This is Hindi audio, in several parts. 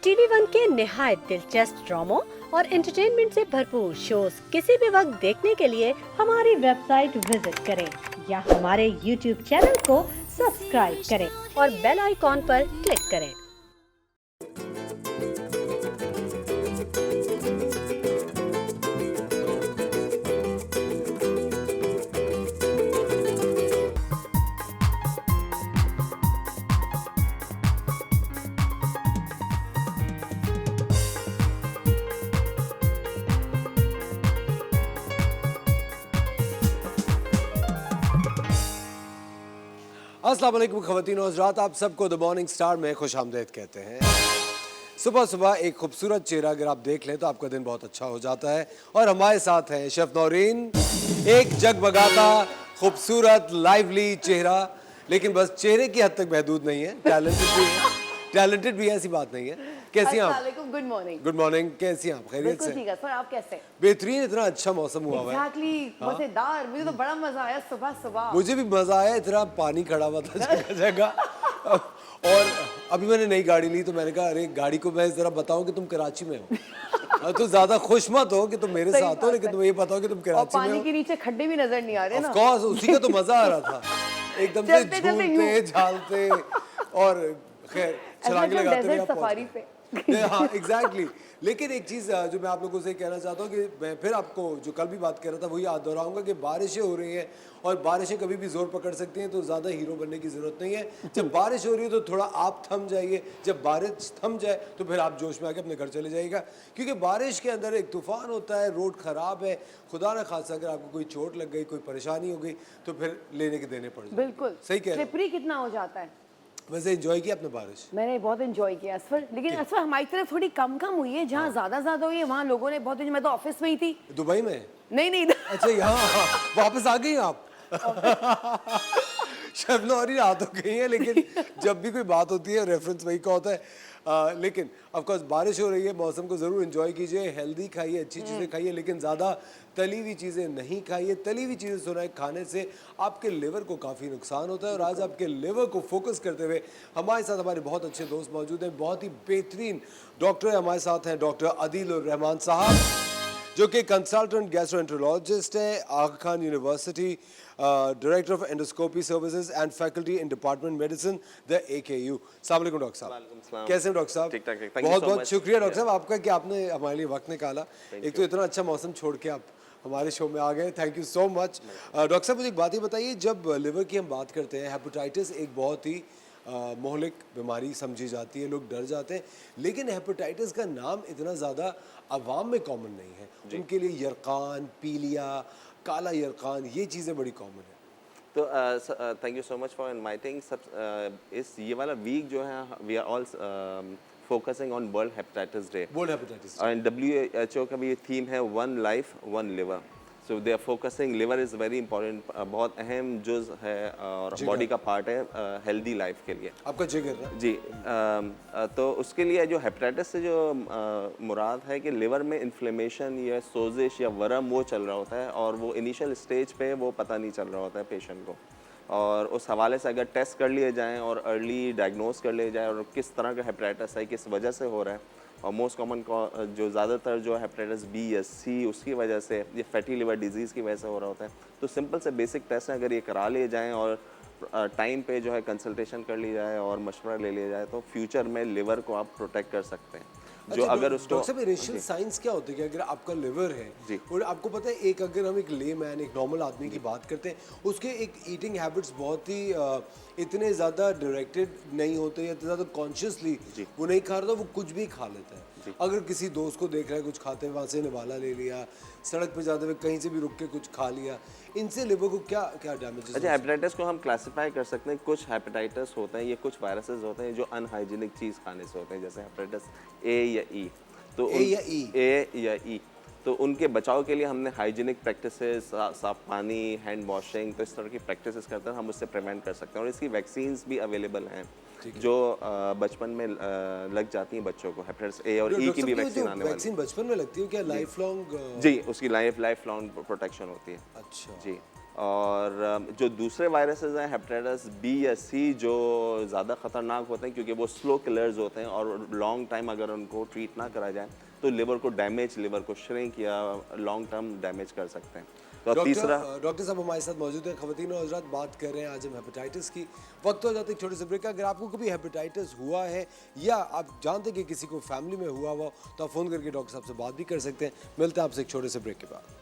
टीवी वन के निहायत दिलचस्प ड्रामों और एंटरटेनमेंट से भरपूर शोज किसी भी वक्त देखने के लिए हमारी वेबसाइट विजिट करें या हमारे यूट्यूब चैनल को सब्सक्राइब करें और बेल आइकॉन पर क्लिक करें। अस्सलाम वालेकुम ख़वातीन और हज़रात, आप सबको द मॉर्निंग स्टार में खुश आमदीद कहते हैं। सुबह सुबह एक खूबसूरत चेहरा अगर आप देख लें तो आपका दिन बहुत अच्छा हो जाता है। और हमारे साथ हैं शेफ नौरीन, एक जगमगाता खूबसूरत लाइवली चेहरा, लेकिन बस चेहरे की हद तक महदूद नहीं है, टैलेंटेड भी है, ऐसी बात नहीं है। कैसी हैं आप? Good morning. गुड मॉर्निंग, कैसी हैं आप? खैरियत से? ठीक है सर, आप कैसे? बेहतरीन, इतना अच्छा मौसम हुआ हुआ है। एग्जैक्टली, मजेदार। मुझे तो बड़ा मजा आया सुबह सुबह। मुझे भी मजा आया, इतना पानी खड़ा हुआ था जगह जगह। और अभी मैंने नई गाड़ी ली तो मैंने कहा अरे गाड़ी को मैं जरा बताऊं कि तुम कराची में हो। तो ज्यादा खुश मत हो कि तुम मेरे साथ हो, लेकिन तुम ये बताओ कि तुम कराची में हो। पानी के नीचे खड्डे भी नजर नहीं आ रहे ना। ऑफ कोर्स, उसी का तो मजा आ रहा था, एकदम से झूलते झालते और खैर छलांग लगाते हुए आप पहुंच गए। हाँ एग्जैक्टली। लेकिन एक चीज़ जो मैं आप लोगों से कहना चाहता हूँ कि मैं फिर आपको जो कल भी बात कर रहा था वही याद दोहराऊंगा कि बारिशें हो रही हैं और बारिशें कभी भी जोर पकड़ सकती हैं, तो ज़्यादा हीरो बनने की ज़रूरत नहीं है। जब बारिश हो रही है तो थोड़ा आप थम जाइए, जब बारिश थम जाए तो फिर आप जोश में आके अपने घर चले जाइएगा, क्योंकि बारिश के अंदर एक तूफान होता है, रोड ख़राब है, खुदा न खासा अगर आपको कोई चोट लग गई, कोई परेशानी हो गई तो फिर लेने के देने पड़ जाए। बिल्कुल सही कह रहे स्लिपरी कितना हो जाता है। वैसे एंजॉय किया आपने बारिश? मैंने बहुत एंजॉय किया असफर, लेकिन असफर हमारी तरफ थोड़ी कम हुई है। जहाँ ज्यादा हुई है वहाँ लोगों ने बहुत। मैं तो ऑफिस में ही थी। दुबई में? नहीं अच्छा यहाँ वापस आ गई आप? शेफ नौरीन आ तो गई है, लेकिन जब भी कोई बात होती है रेफरेंस वही का होता है। लेकिन ऑफ कोर्स बारिश हो रही है, मौसम को ज़रूर एंजॉय कीजिए, हेल्दी खाइए, अच्छी चीज़ें खाइए, लेकिन ज़्यादा तली हुई चीज़ें नहीं खाइए। तली हुई चीज़ें सुना है खाने से आपके लिवर को काफ़ी नुकसान होता है। और आज आपके लिवर को फोकस करते हुए हमारे साथ हमारे बहुत अच्छे दोस्त मौजूद हैं, बहुत ही बेहतरीन डॉक्टर हमारे साथ हैं, डॉक्टर अदील उर रहमान साहब, जो कि कंसल्टेंट गैस्ट्रोएंटरोलॉजिस्ट है, Aga Khan University, director of endoscopy services and faculty in department medicine the AKU। अस्सलाम वालेकुम डॉक्टर साहब, कैसे हैं डॉक्टर साहब? ठीक ठाक। बहुत बहुत शुक्रिया डॉक्टर साहब आपका कि आपने हमारे लिए वक्त निकाला। एक तो इतना अच्छा मौसम छोड़ के आप हमारे शो में आ गए, thank you so much. Doctor साहब मुझे एक बात ही बताइए, जब लिवर की हम बात करते हैं, हेपेटाइटिस एक बहुत ही मोहलिक बीमारी समझी जाती है, लोग डर जाते हैं, लेकिन हेपेटाइटिस का नाम इतना ज़्यादा अवाम में कॉमन नहीं है। उनके लिए यरकान, पीलिया, काला यरकान, ये चीज़ें बड़ी कॉमन है। तो thank you so much for inviting. इस ये वाला वीक जो है we are all focusing on world hepatitis day. World hepatitis और WHO का भी थीम है one life one liver. So they are focusing, liver is very important, बहुत अहम जुज है और बॉडी का पार्ट है हेल्दी लाइफ के लिए। आपका जिगर है जी। तो उसके लिए जो हेपेटाइटिस से जो मुराद है कि लिवर में इन्फ्लेमेशन या सोजिश या वरम वो चल रहा होता है, और वो इनिशियल स्टेज पे वो पता नहीं चल रहा होता है पेशेंट को। और उस हवाले से अगर टेस्ट कर लिए जाएँ और अर्ली डायग्नोस कर लिए जाए और किस तरह का हेपेटाइटिस है, किस वजह से हो रहा है, और मोस्ट कॉमन जो ज़्यादातर जो हेपेटाइटिस B या C उसकी वजह से, ये फैटी लिवर डिजीज़ की वजह से हो रहा होता है, तो सिंपल से बेसिक टेस्ट हैं, अगर ये करा लिए जाएँ और टाइम पे जो है कंसल्टेशन कर ली जाए और मशवरा ले लिया जाए, तो फ्यूचर में लिवर को आप प्रोटेक्ट कर सकते हैं। जो अगर उसको डॉक्टर साहब इनिशियल साइंस क्या होते हैं कि अगर आपका लिवर है और आपको पता है, एक अगर हम एक ले मैन, एक नॉर्मल आदमी की बात करते हैं, उसके एक ईटिंग हैबिट्स बहुत ही इतने ज़्यादा डायरेक्टेड नहीं होते या इतने ज़्यादा कॉन्शियसली वो नहीं खा रहा, वो कुछ भी खा लेता है। अगर किसी दोस्त को देख रहा है कुछ खाते हुए, वहाँ से निवाला ले लिया, सड़क पे जाते हुए कहीं से भी रुक के कुछ खा लिया, इनसे लिवर को क्या क्या डैमेज? अच्छा, हेपेटाइटिस को हम क्लासिफाई कर सकते हैं, कुछ हेपेटाइटिस होते हैं, ये कुछ वायरसेस होते हैं जो अनहाइजीनिक चीज़ खाने से होते हैं, जैसे हेपेटाइटिस A या E। तो A या E तो उनके बचाव के लिए हमने हाइजीनिक प्रैक्टिसेस, साफ पानी, हैंड वॉशिंग, तो इस तरह की प्रैक्टिसेस करते हैं, हम उससे प्रिवेंट कर सकते हैं। और इसकी वैक्सीन्स भी अवेलेबल हैं जो बचपन में लग जाती हैं बच्चों को। हेपेटाइटिस A और E की भी वैक्सीन आने वाली है। वैक्सीन बचपन में लगती है क्या? Life long? जी, उसकी लाइफ लॉन्ग प्रोटेक्शन होती है। अच्छा जी। और जो दूसरे वायरसेस हैं हेपेटाइटिस बी या सी जो ज़्यादा ख़तरनाक होते हैं क्योंकि वो स्लो किलर्स होते हैं और लॉन्ग टाइम अगर उनको ट्रीट ना करा जाए तो लिवर को डैमेज, लिवर को श्रिंक या लॉन्ग टर्म डैमेज कर सकते हैं। तो तीसरा डॉक्टर साहब हमारे साथ मौजूद हैं। ख़वातीन और हज़रात, बात कर रहे हैं आज हम हेपेटाइटिस की। वक्त हो जाता है एक छोटे से ब्रेक का। अगर आपको कभी हेपेटाइटिस हुआ है या आप जानते हैं कि किसी को फैमिली में हुआ हो तो आप फ़ोन करके डॉक्टर साहब से बात भी कर सकते हैं। मिलते हैं आपसे एक छोटे से ब्रेक के बाद।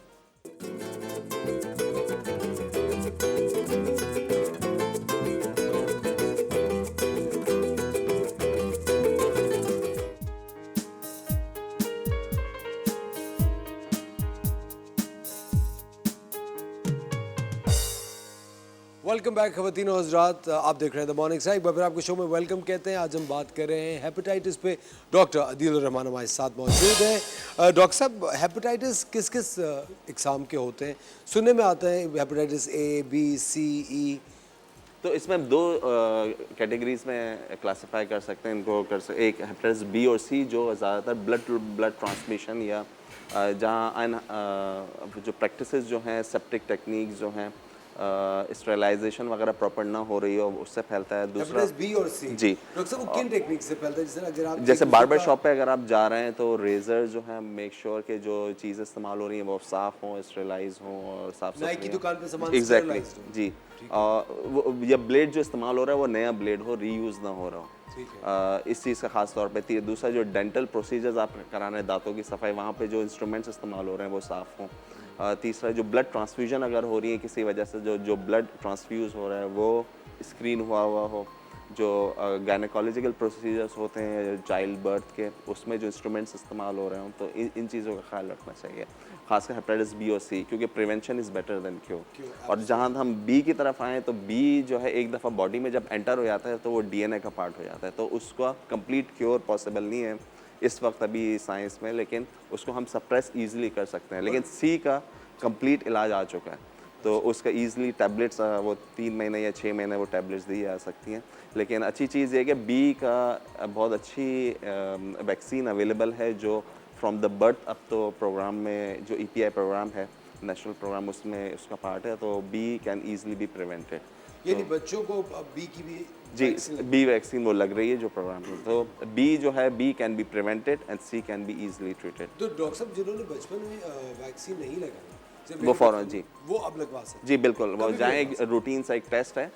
वेलकम बैक ख़वातीन और हज़रात, आप देख रहे हैं द मॉर्निंग साइड। फिर आपको शो में वेलकम कहते हैं। आज हम बात कर रहे हैं हेपेटाइटिस पे। डॉक्टर अदील रहमान हमारे साथ मौजूद हैं। डॉक्टर साहब, हेपेटाइटिस किस किस इकसाम के होते हैं? सुनने में आता है हेपेटाइटिस ए, बी, सी, ई। तो इसमें हम दो कैटेगरीज में क्लासिफाई कर सकते हैं इनको एक हेपेटाइटिस बी और सी जो ज़्यादातर ब्लड ट्रांसमिशन या जहाँ जो प्रैक्टिसेस जो हैं, सेप्टिक टेक्निक्स जो हैं, स्टेरिलाइजेशन वगैरह प्रॉपर ना हो रही हो उससे फैलता है। दूसरा हेपेटाइटिस बी और सी। जी। डॉक्टर साहब, वो किन टेक्निक से फैलता है? जैसे अगर आप जैसे बार्बर शॉप पे अगर आप जा रहे हैं तो रेजर जो है मेक श्योर कि जो चीज़ें इस्तेमाल हो रही हैं वो साफ़ हों, स्टेरिलाइज हों और साफ नाई की दुकान पे सामान एग्जैक्टली sterilized हो। जी। या ब्लेड जो इस्तेमाल हो रहा है वो नया ब्लेड हो, रीयूज़ ना हो रहा हो। ठीक है। इस चीज़ का खास तौर पे दूसरा जो डेंटल प्रोसीजर्स आप करा रहे हैं, दांतों की सफाई, वहाँ पे जो इंस्ट्रूमेंट्स इस्तेमाल हो रहे हैं वो साफ़ हों। तीसरा जो ब्लड ट्रांसफ्यूजन अगर हो रही है किसी वजह से, जो ब्लड ट्रांसफ्यूज़ हो रहा है वो स्क्रीन हुआ हो। जो गायनेकोलॉजिकल प्रोसीजर्स होते हैं चाइल्ड बर्थ के, उसमें जो इंस्ट्रूमेंट्स इस्तेमाल हो रहे हों, तो इन चीज़ों का ख्याल रखना चाहिए, खासकर हेपेटाइटिस बी और सी, क्योंकि prevention is better than cure. और जहाँ हम बी की तरफ आएँ तो बी जो है एक दफ़ा बॉडी में जब एंटर हो जाता है तो वो डीएनए का पार्ट हो जाता है, तो उसका कंप्लीट क्योर पॉसिबल नहीं है इस वक्त अभी साइंस में, लेकिन उसको हम सप्रेस ईजिली कर सकते हैं। लेकिन सी का कंप्लीट इलाज आ चुका है, तो उसका ईजिली टैबलेट्स वो 3 महीने या 6 महीने वो टैबलेट्स दी जा सकती हैं। लेकिन अच्छी चीज़ ये है कि बी का बहुत अच्छी वैक्सीन अवेलेबल है जो from the birth up to programme में जो EPI प्रोग्राम है, नेशनल प्रोग्राम, उसमें उसका पार्ट है, तो B can easily be prevented. यानी बच्चों को बी की भी जी, बी वैक्सीन वो लग रही है जो प्रोग्राम में, तो बी जो है B can be prevented and C can be easily treated. तो डॉक्टर साहब, जिन्होंने बचपन में वैक्सीन नहीं लगाई, जब वो मेरे फौरन बचपन जी में, वो अब लगवा सकते जी बिल्कुल, वो कभी भी जाएँ, लगवा रूटीन सा एक टेस्ट है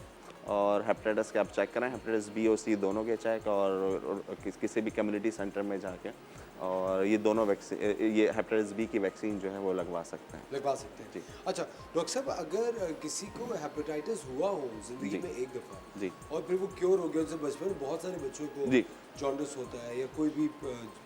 और हेपेटाइटिस के आप चेक कराएं, हेपेटाइटिस बी और सी दोनों के चेक, और किसी भी कम्युनिटी सेंटर में जाके, और ये दोनों वैक्सीन, ये हेपेटाइटिस बी की वैक्सीन जो है वो लगवा सकते हैं। लगवा सकते हैं जी। अच्छा डॉक्टर साहब, अगर किसी को हेपेटाइटिस हुआ हो जिंदगी जी। में एक दफ़ा जी। और फिर वो क्योर हो गया, जैसे बचपन में बहुत सारे बच्चों को जी। जॉन्डिस होता है या कोई भी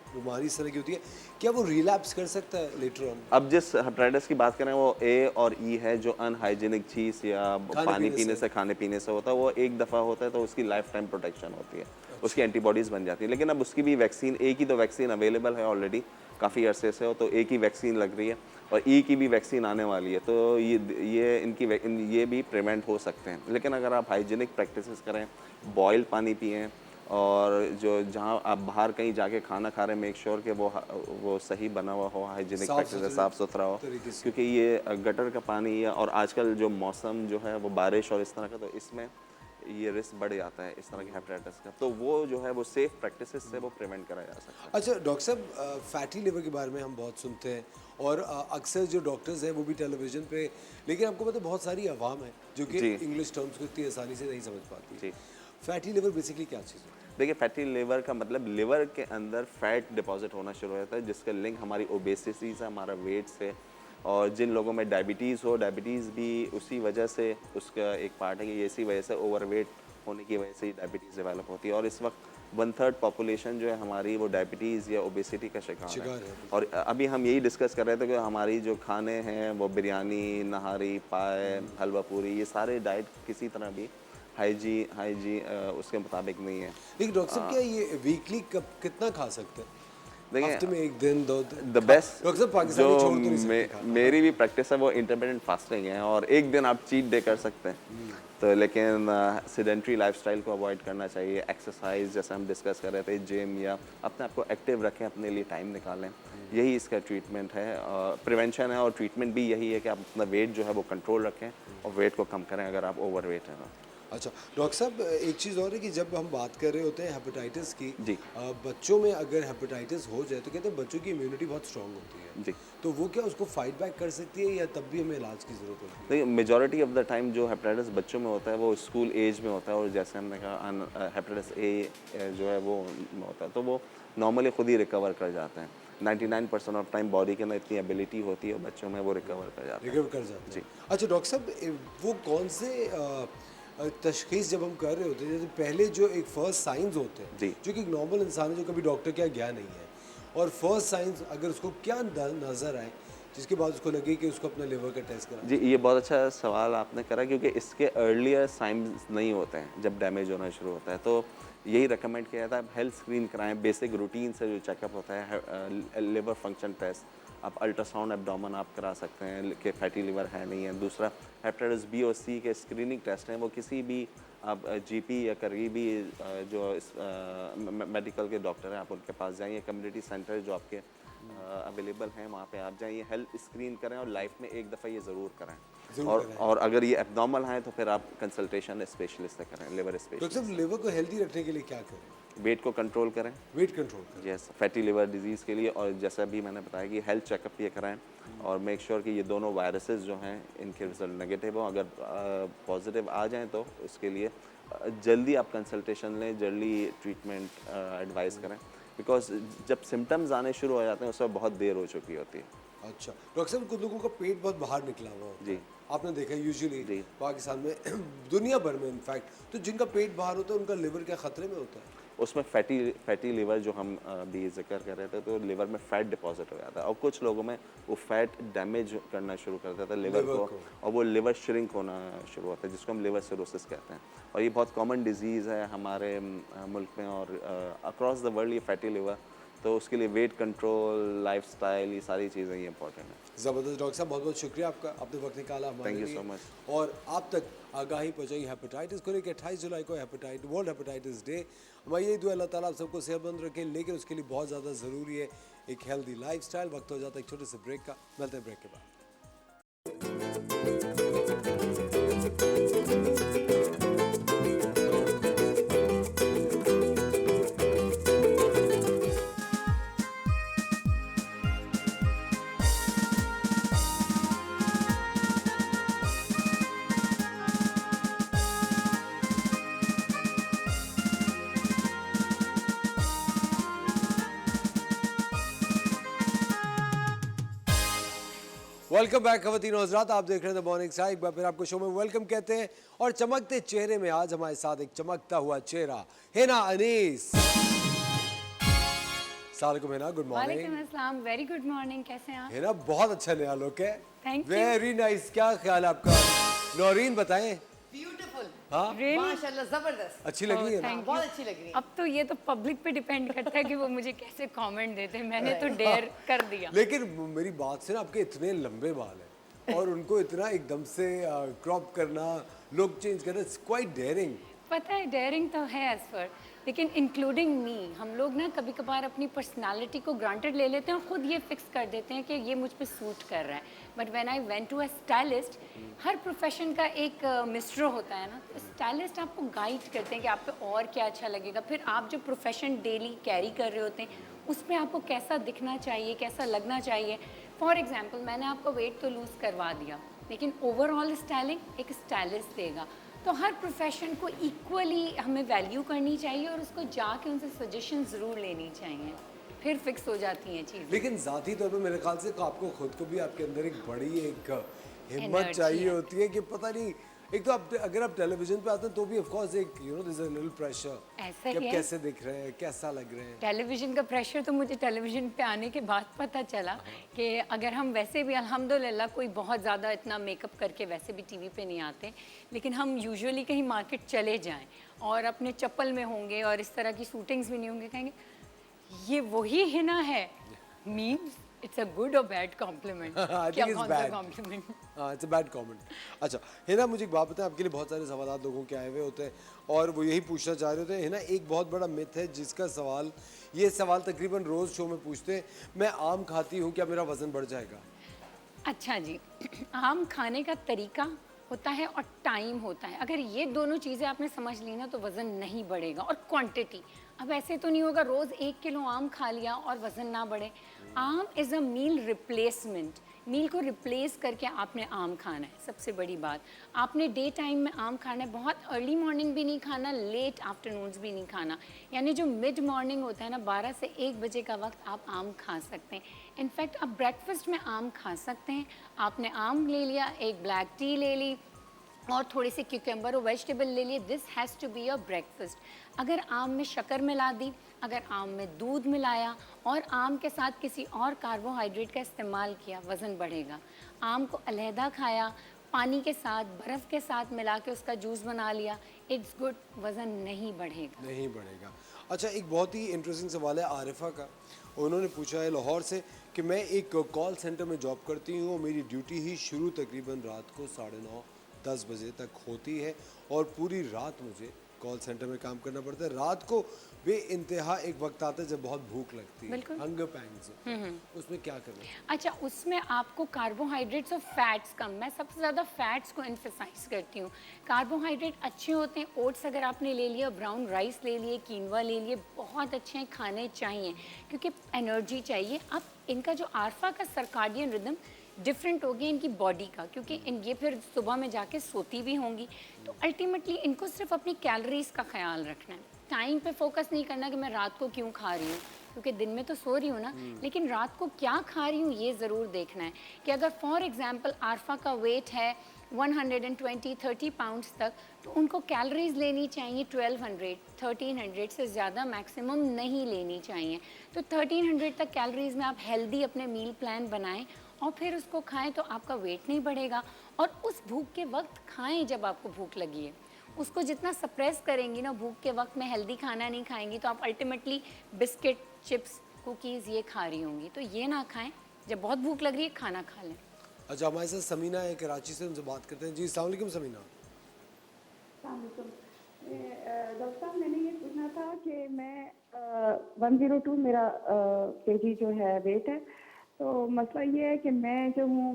बीमारी इस तरह की होती है, क्या वो रिलैप्स कर सकता है लेटर ऑन? अब जिस हेपेटाइटिस की बात करें वो ए और ई है, जो अनहाइजीनिक चीज़ या पानी पीने से, खाने पीने से होता है, वो एक दफ़ा होता है तो उसकी लाइफ टाइम प्रोटेक्शन होती है, उसकी एंटीबॉडीज़ बन जाती है। लेकिन अब उसकी भी वैक्सीन, ए की तो वैक्सीन अवेलेबल है ऑलरेडी काफ़ी अरसे से हो, तो ए की वैक्सीन लग रही है और ई की भी वैक्सीन आने वाली है, तो ये भी प्रिवेंट हो सकते हैं। लेकिन अगर आप हाइजीनिक प्रैक्टिसेस करें, बॉइल्ड पानी पिएँ, और जो जहाँ आप बाहर कहीं जाके खाना खा रहे हैं, मेक श्योर कि वो सही बना हुआ हो, हाइजीनिक प्रैक्टिस साफ़ सुथरा हो, क्योंकि ये गटर का पानी या और आजकल जो मौसम जो है वो बारिश और इस तरह का, तो इसमें ये रिस्क बढ़ जाता है इस तरह के हेपेटाइटिस का, तो वो जो है वो सेफ प्रैक्टिसेस से वो प्रिवेंट करा जा सकता है। अच्छा डॉक्टर साहब, फैटी लिवर के बारे में हम बहुत सुनते हैं और अक्सर जो डॉक्टर्स हैं वो भी टेलीविज़न पे, लेकिन आपको पता है बहुत सारी आवाम है जो कि जी। इंग्लिश टर्म्स को इतनी आसानी से नहीं समझ पाती। जी। फैटी लिवर बेसिकली क्या चीज़ है? देखिए, फैटी लिवर का मतलब लिवर के अंदर फैट डिपॉजिट होना शुरू हो जाता है, जिसका लिंक हमारी ओबेसिटी से, हमारा वेट से, और जिन लोगों में डायबिटीज़ हो, डायबिटीज़ भी उसी वजह से उसका एक पार्ट है कि इसी वजह से ओवरवेट होने की वजह से ही डायबिटीज़ डेवलप होती है, और इस वक्त 1/3 पॉपुलेशन जो है हमारी वो डायबिटीज़ या ओबेसिटी का शिकार है। और अभी हम यही डिस्कस कर रहे थे कि हमारी जो खाने हैं वो बिरयानी, नहारी, पाए, हलवा पूरी, ये सारे डाइट किसी तरह भी हाइजी उसके मुताबिक नहीं है। लेकिन डॉक्टर साहब, क्या ये वीकली कब कितना खा सकते हैं? देखिए हफ्ते में 1 दिन 2 दिन द बेस्ट डॉक्टर साहब पाकिस्तानी जो छोड़ तो नहीं सकते खाना। मेरी भी प्रैक्टिस है वो इंटरमिटेंट फास्टिंग है, और एक दिन आप चीट डे कर सकते हैं। तो लेकिन सेडेंट्री लाइफस्टाइल को अवॉइड करना चाहिए। एक्सरसाइज जैसे हम डिस्कस कर रहे थे, जिम या अपने आप को एक्टिव रखें, अपने लिए टाइम निकालें, यही इसका ट्रीटमेंट है। प्रिवेंशन है और ट्रीटमेंट भी यही है कि आप अपना वेट जो है वो कंट्रोल रखें और वेट को कम करें अगर आप ओवर वेट हैं। अच्छा डॉक्टर साहब, एक चीज़ और है कि जब हम बात कर रहे होते हैं हेपेटाइटिस की, जी। बच्चों में अगर हेपेटाइटिस हो जाए तो कहते हैं बच्चों की इम्यूनिटी बहुत स्ट्रांग होती है, जी। तो वो क्या उसको फाइट बैक कर सकती है या तब भी हमें इलाज की ज़रूरत होती है? देखिए मेजॉरिटी ऑफ द टाइम जो हेपेटाइटिस बच्चों में होता है वो स्कूल एज में होता है, और जैसे हमने कहा हेपेटाइटिस ए जो है वो होता है तो वो नॉर्मली खुद ही रिकवर कर जाते हैं। 99% ऑफ टाइम बॉडी के अंदर इतनी एबिलिटी होती है, बच्चों में वो रिकवर कर जाते हैं। रिकवर कर जाते हैं जी। अच्छा डॉक्टर साहब, वो कौन से तशखीस जब हम कर रहे होते हैं, जैसे पहले जो एक फर्स्ट साइंस होते हैं जी। जो कि एक नॉर्मल इंसान है जो कभी डॉक्टर के यहाँ गया नहीं है, और फर्स्ट साइंस अगर उसको क्या नज़र आए जिसके बाद उसको लगे कि उसको अपना लिवर का टेस्ट करा। जी, ये बहुत अच्छा सवाल आपने करा, क्योंकि इसके अर्लियर साइंस नहीं होते हैं जब डैमेज होना शुरू होता है। तो यही रिकमेंड किया जाता है, हेल्थ स्क्रीन कराएं, बेसिक रूटीन से जो चेकअप होता है, लिवर फंक्शन टेस्ट, आप अल्ट्रासाउंड एब्डोमेन आप करा सकते हैं कि फैटी लिवर है नहीं है। दूसरा हेपेटाइटिस बी और सी के स्क्रीनिंग टेस्ट हैं, वो किसी भी आप जीपी या करीबी जो मेडिकल के डॉक्टर हैं आप उनके पास जाइए, कम्युनिटी सेंटर जो आपके अवेलेबल हैं वहाँ पे आप जाइए, हेल्थ स्क्रीन करें और लाइफ में एक दफ़ा ये ज़रूर करें। और अगर ये एब्नॉर्मल हैं तो फिर आप कंसल्टेशन स्पेशलिस्ट से करें, लिवर डॉक्टर स्पेशलिस्ट। साहब, लिवर को हेल्दी रखने के लिए क्या करें? वेट को कंट्रोल करें, वेट कंट्रोल करें। यस, फैटी लिवर डिजीज़ के लिए। और जैसा भी मैंने बताया कि हेल्थ चेकअप ये कराएं और मेक श्योर कि ये दोनों वायरसेस जो हैं इनके रिजल्ट नेगेटिव हो। अगर पॉजिटिव आ जाएं तो उसके लिए जल्दी आप कंसल्टेशन लें, जल्दी ट्रीटमेंट एडवाइस करें, बिकॉज जब सिम्टम्स आने शुरू हो जाते हैं उस वक्त बहुत देर हो चुकी होती है। अच्छा डॉक्टर साहब, कुछ लोगों का पेट बहुत बाहर निकला हुआ होता है, जी। आपने देखा यूजुअली जी। पाकिस्तान में दुनिया भर में इनफैक्ट, तो जिनका पेट बाहर होता है उनका लिवर क्या खतरे में होता है? उसमें फैटी लिवर जो हम भी जिक्र कर रहे थे, तो लिवर में फैट डिपॉजिट हो जाता है और कुछ लोगों में वो फैट डैमेज करना शुरू कर देता है लिवर को, और वो लिवर श्रिंक होना शुरू होता है, जिसको हम लिवर सिरोसिस कहते हैं। और ये बहुत कॉमन डिजीज़ है हमारे मुल्क में और अक्रॉस द वर्ल्ड, ये फैटी लिवर। तो उसके लिए वेट कंट्रोल, लाइफस्टाइल, ये सारी चीज़ें ही इंपॉर्टेंट हैं। ज़बरदस्त डॉक्टर साहब, बहुत बहुत शुक्रिया आपका, आपने वक्त निकाला हमारे Thank you लिए। so much. और आप तक आगाही पहुँचाई हेपेटाइटिस को लेकर। 28 जुलाई को वर्ल्ड हेपेटाइटिस डे। हमारी यही दुआ अल्लाह ताला आप सबको सेहतमंद रखे, लेकिन उसके लिए बहुत ज़्यादा ज़रूरी है एक हेल्दी लाइफस्टाइल। वक्त हो जाता है एक छोटे से ब्रेक का, मिलते हैं ब्रेक के बाद। वेलकम बैक खवातीन और हज़रात, आप देख रहे हैं द मॉर्निंग स्टार। एक बार फिर आपको शो में वेलकम कहते हैं। और चमकते चेहरे में आज हमारे साथ एक चमकता हुआ चेहरा, हिना अनीस। सलामुअलैकुम हिना, गुड मॉर्निंग। वालेकुम अस्सलाम, वेरी गुड मॉर्निंग, कैसे हैं आप? हिना बहुत अच्छा नया लुक है, Thank you. Very nice. क्या ख्याल है आपका? नौरीन बताएं। ब्यूटीफुल, हाँ Really? माशाल्लाह, जबरदस्त, अच्छी लगी है ना? thank बहुत you. अच्छी लग रही है। अब तो ये तो पब्लिक पे डिपेंड करता है कि वो मुझे कैसे कमेंट देते हैं। मैंने तो डेयर कर दिया। लेकिन मेरी बात से ना, आपके इतने लंबे बाल हैं और उनको इतना एकदम से क्रॉप करना, लुक चेंज करना, इट्स क्वाइट डेयरिंग। पता है डेयरिंग तो है एज पर, लेकिन इंक्लूडिंग मी, हम लोग ना कभी कभार अपनी पर्सनालिटी को ग्रांटेड ले लेते हैं और ख़ुद ये फिक्स कर देते हैं कि ये मुझ पे सूट कर रहा है। But when I went to a stylist, हर प्रोफेशन का एक मिस्ट्रो होता है ना, तो स्टाइलिस्ट आपको गाइड करते हैं कि आप पे और क्या अच्छा लगेगा। फिर आप जो प्रोफेशन डेली कैरी कर रहे होते हैं उसमें आपको कैसा दिखना चाहिए, कैसा लगना चाहिए। फॉर एग्जाम्पल, मैंने आपका वेट तो लूज़ करवा दिया, लेकिन ओवरऑल स्टाइलिंग एक स्टाइलिस्ट देगा। तो हर प्रोफेशन को इक्वली हमें वैल्यू करनी चाहिए और उसको जाके उनसे सजेशन ज़रूर लेनी चाहिए, फिर फिक्स हो जाती हैं चीज़ें। लेकिन ज़ाती तौर पे मेरे ख्याल से आपको खुद को भी, आपके अंदर एक बड़ी एक हिम्मत Energy चाहिए है। होती है कि पता नहीं, एक तो आप अगर आप टेलीविजन पे आते हैं तो भी ऑफ कोर्स एक there is a little pressure ऐसा कि आप ही है। कैसे दिख रहे हैं, कैसा लग रहे हैं। टेलीविज़न का प्रेशर तो मुझे टेलीविज़न पे आने के बाद पता चला कि अगर हम वैसे भी अल्हम्दुलिल्लाह कोई बहुत ज़्यादा इतना मेकअप करके वैसे भी टीवी पे नहीं आते, लेकिन हम यूजुअली कहीं मार्केट चले जाएं और अपने चप्पल में होंगे और इस तरह की शूटिंग्स भी नहीं होंगे, कहेंगे ये वही हिना है मीन्स इट्स अ गुड और बैड कॉम्प्लीमेंट I क्या think it's कौन सा bad. कॉम्प्लीमेंट हाँ, इट्स अ बैड कमेंट। अच्छा हिना, मुझे एक बात बताएं, आपके लिए बहुत सारे सवाल लोगों के आए हुए होते हैं और वो यही पूछना चाह रहे होते हैं। हिना, एक बहुत बड़ा मिथ है जिसका सवाल, ये सवाल तकरीबन रोज़ शो में पूछते हैं, मैं आम खाती हूँ, क्या मेरा वज़न बढ़ जाएगा? अच्छा जी, आम खाने का तरीका होता है और टाइम होता है। अगर ये दोनों चीज़ें आपने समझ ली ना तो वज़न नहीं बढ़ेगा। और क्वांटिटी, अब ऐसे तो नहीं होगा रोज़ 1 किलो आम खा लिया और वज़न ना बढ़े। आम इज़ अ मील रिप्लेसमेंट, मील को रिप्लेस करके आपने आम खाना है। सबसे बड़ी बात, आपने डे टाइम में आम खाना है, बहुत अर्ली मॉर्निंग भी नहीं खाना, लेट आफ्टरनून्स भी नहीं खाना। यानी जो मिड मॉर्निंग होता है ना, 12 से 1 बजे का वक्त आप आम खा सकते हैं। इनफैक्ट आप ब्रेकफास्ट में आम खा सकते हैं। आपने आम ले लिया, एक ब्लैक टी ले ली और थोड़ी सी क्यूकम्बर और वेजिटेबल ले लिए, this has to be your breakfast. अगर आम में शक्कर मिला दी, अगर आम में दूध मिलाया और आम के साथ किसी और कार्बोहाइड्रेट का इस्तेमाल किया, वज़न बढ़ेगा। आम को अलहदा खाया, पानी के साथ, बर्फ़ के साथ मिला के उसका जूस बना लिया, इट्स गुड, वज़न नहीं बढ़ेगा। नहीं बढ़ेगा। अच्छा, एक बहुत ही इंटरेस्टिंग सवाल है आरिफा का। उन्होंने पूछा है लाहौर से कि मैं एक कॉल सेंटर में जॉब करती हूँ और मेरी ड्यूटी ही शुरू तकरीबन रात को 9:30-10 बजे तक होती है और पूरी रात मुझे कॉल सेंटर में काम करना पड़ता है। रात को बेइंतहा एक वक्त आता है जब बहुत भूख लगती है, बिल्कुल। हंगर पैंग्स होते हैं, उसमें क्या करना चाहिए? अच्छा, उसमें आपको कार्बोहाइड्रेट्स और फैट्स कम, मैं सबसे ज़्यादा फैट्स को एम्फेसाइज करती हूँ। कार्बोहाइड्रेट अच्छे होते हैं, ओट्स अगर आपने ले लिया, ब्राउन राइस ले लिए, कीनवा ले लिए, बहुत अच्छे हैं, खाने चाहिए क्योंकि एनर्जी चाहिए। अब इनका जो आरफा का सर्काडियन रिदम डिफरेंट हो गया इनकी बॉडी का, क्योंकि ये फिर सुबह में जाके सोती भी होंगी। तो अल्टीमेटली इनको सिर्फ अपनी कैलोरीज का ख्याल रखना है, टाइम पे फोकस नहीं करना कि मैं रात को क्यों खा रही हूँ, क्योंकि दिन में तो सो रही हूँ ना, लेकिन रात को क्या खा रही हूँ ये ज़रूर देखना है। कि अगर फॉर एग्जांपल आरफा का वेट है 120-30 पाउंड्स तक, तो उनको कैलोरीज लेनी चाहिए 1200-1300 से ज़्यादा मैक्सिमम नहीं लेनी चाहिए। तो 1300 तक कैलोरीज में आप हेल्दी अपने मील प्लान बनाएं और फिर उसको खाएं तो आपका वेट नहीं बढ़ेगा। और उस भूख के वक्त खाएं जब आपको भूख लगी है। उसको जितना सप्रेस करेंगी ना, भूख के वक्त में हेल्दी खाना नहीं खाएंगी, तो आप अल्टीमेटली बिस्किट, चिप्स, कुकीज़ ये खा रही होंगी। तो ये ना खाएं, जब बहुत भूख लग रही है खाना खा लें। अच्छा, हमारे साथ समीना है कराची से, उनसे बात करते हैं। जी अस्सलाम वालेकुम समीना। डॉक्टर साहब, मैंने ये पूछना था कि मैं 102 मेरा केजी जो है वेट है। तो मसला ये है कि मैं जो हूँ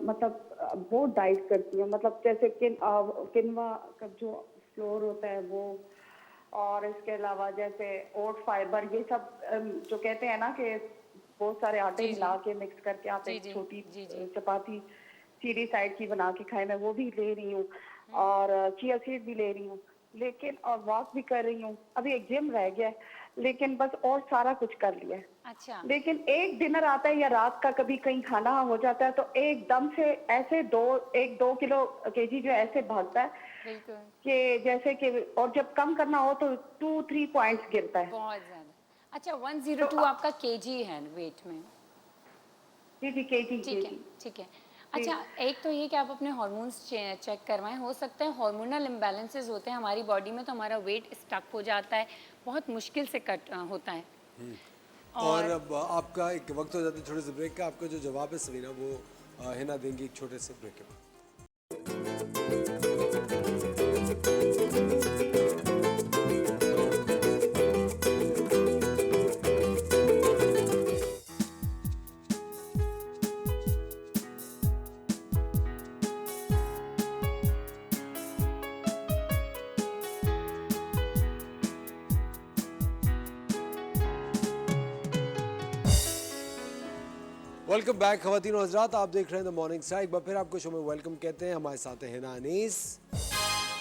मतलब वो डाइट करती हूँ, मतलब जैसे किनवा का जो फ्लोर होता है वो, और इसके अलावा जैसे ओट फाइबर, ये सब जो कहते हैं ना कि बहुत सारे आटे मिला के मिक्स करके आप एक छोटी चपाती सीधी साइड की बना के खाए, मैं वो भी ले रही हूँ और चिया सीड भी ले रही हूँ, लेकिन और वॉक भी कर रही हूँ। अभी एक जिम रह गया है, लेकिन बस और सारा कुछ कर लिया है। अच्छा, लेकिन एक डिनर आता है या रात का कभी कहीं खाना हो जाता है तो एकदम से ऐसे 2 किलो केजी जो ऐसे भागता है बिल्कुल, कि जैसे कि, और जब कम करना हो तो 2-3 पॉइंट्स गिरता है। बहुत ज़्यादा। अच्छा, 102 आपका केजी है वेट में? जी केजी। ठीक है, ठीक है। अच्छा, एक तो ये कि आप अपने हार्मोन्स चेक करवाएं। हो सकता है हार्मोनल इम्बैलेंसेस होते हैं हमारी बॉडी में, तो हमारा वेट स्टक हो जाता है, बहुत मुश्किल से कट होता है। और अब आपका एक वक्त हो जाता है छोटे से ब्रेक का। आपका जो जवाब है समीना वो हिना देंगी एक छोटे से ब्रेक के बाद। वेलकम बैक खवातीन और हज़रात, आप देख रहे हैं द मॉर्निंग स्टार। एक बार फिर आपको शो में वेलकम कहते हैं। हमारे साथ है हिना अनीस।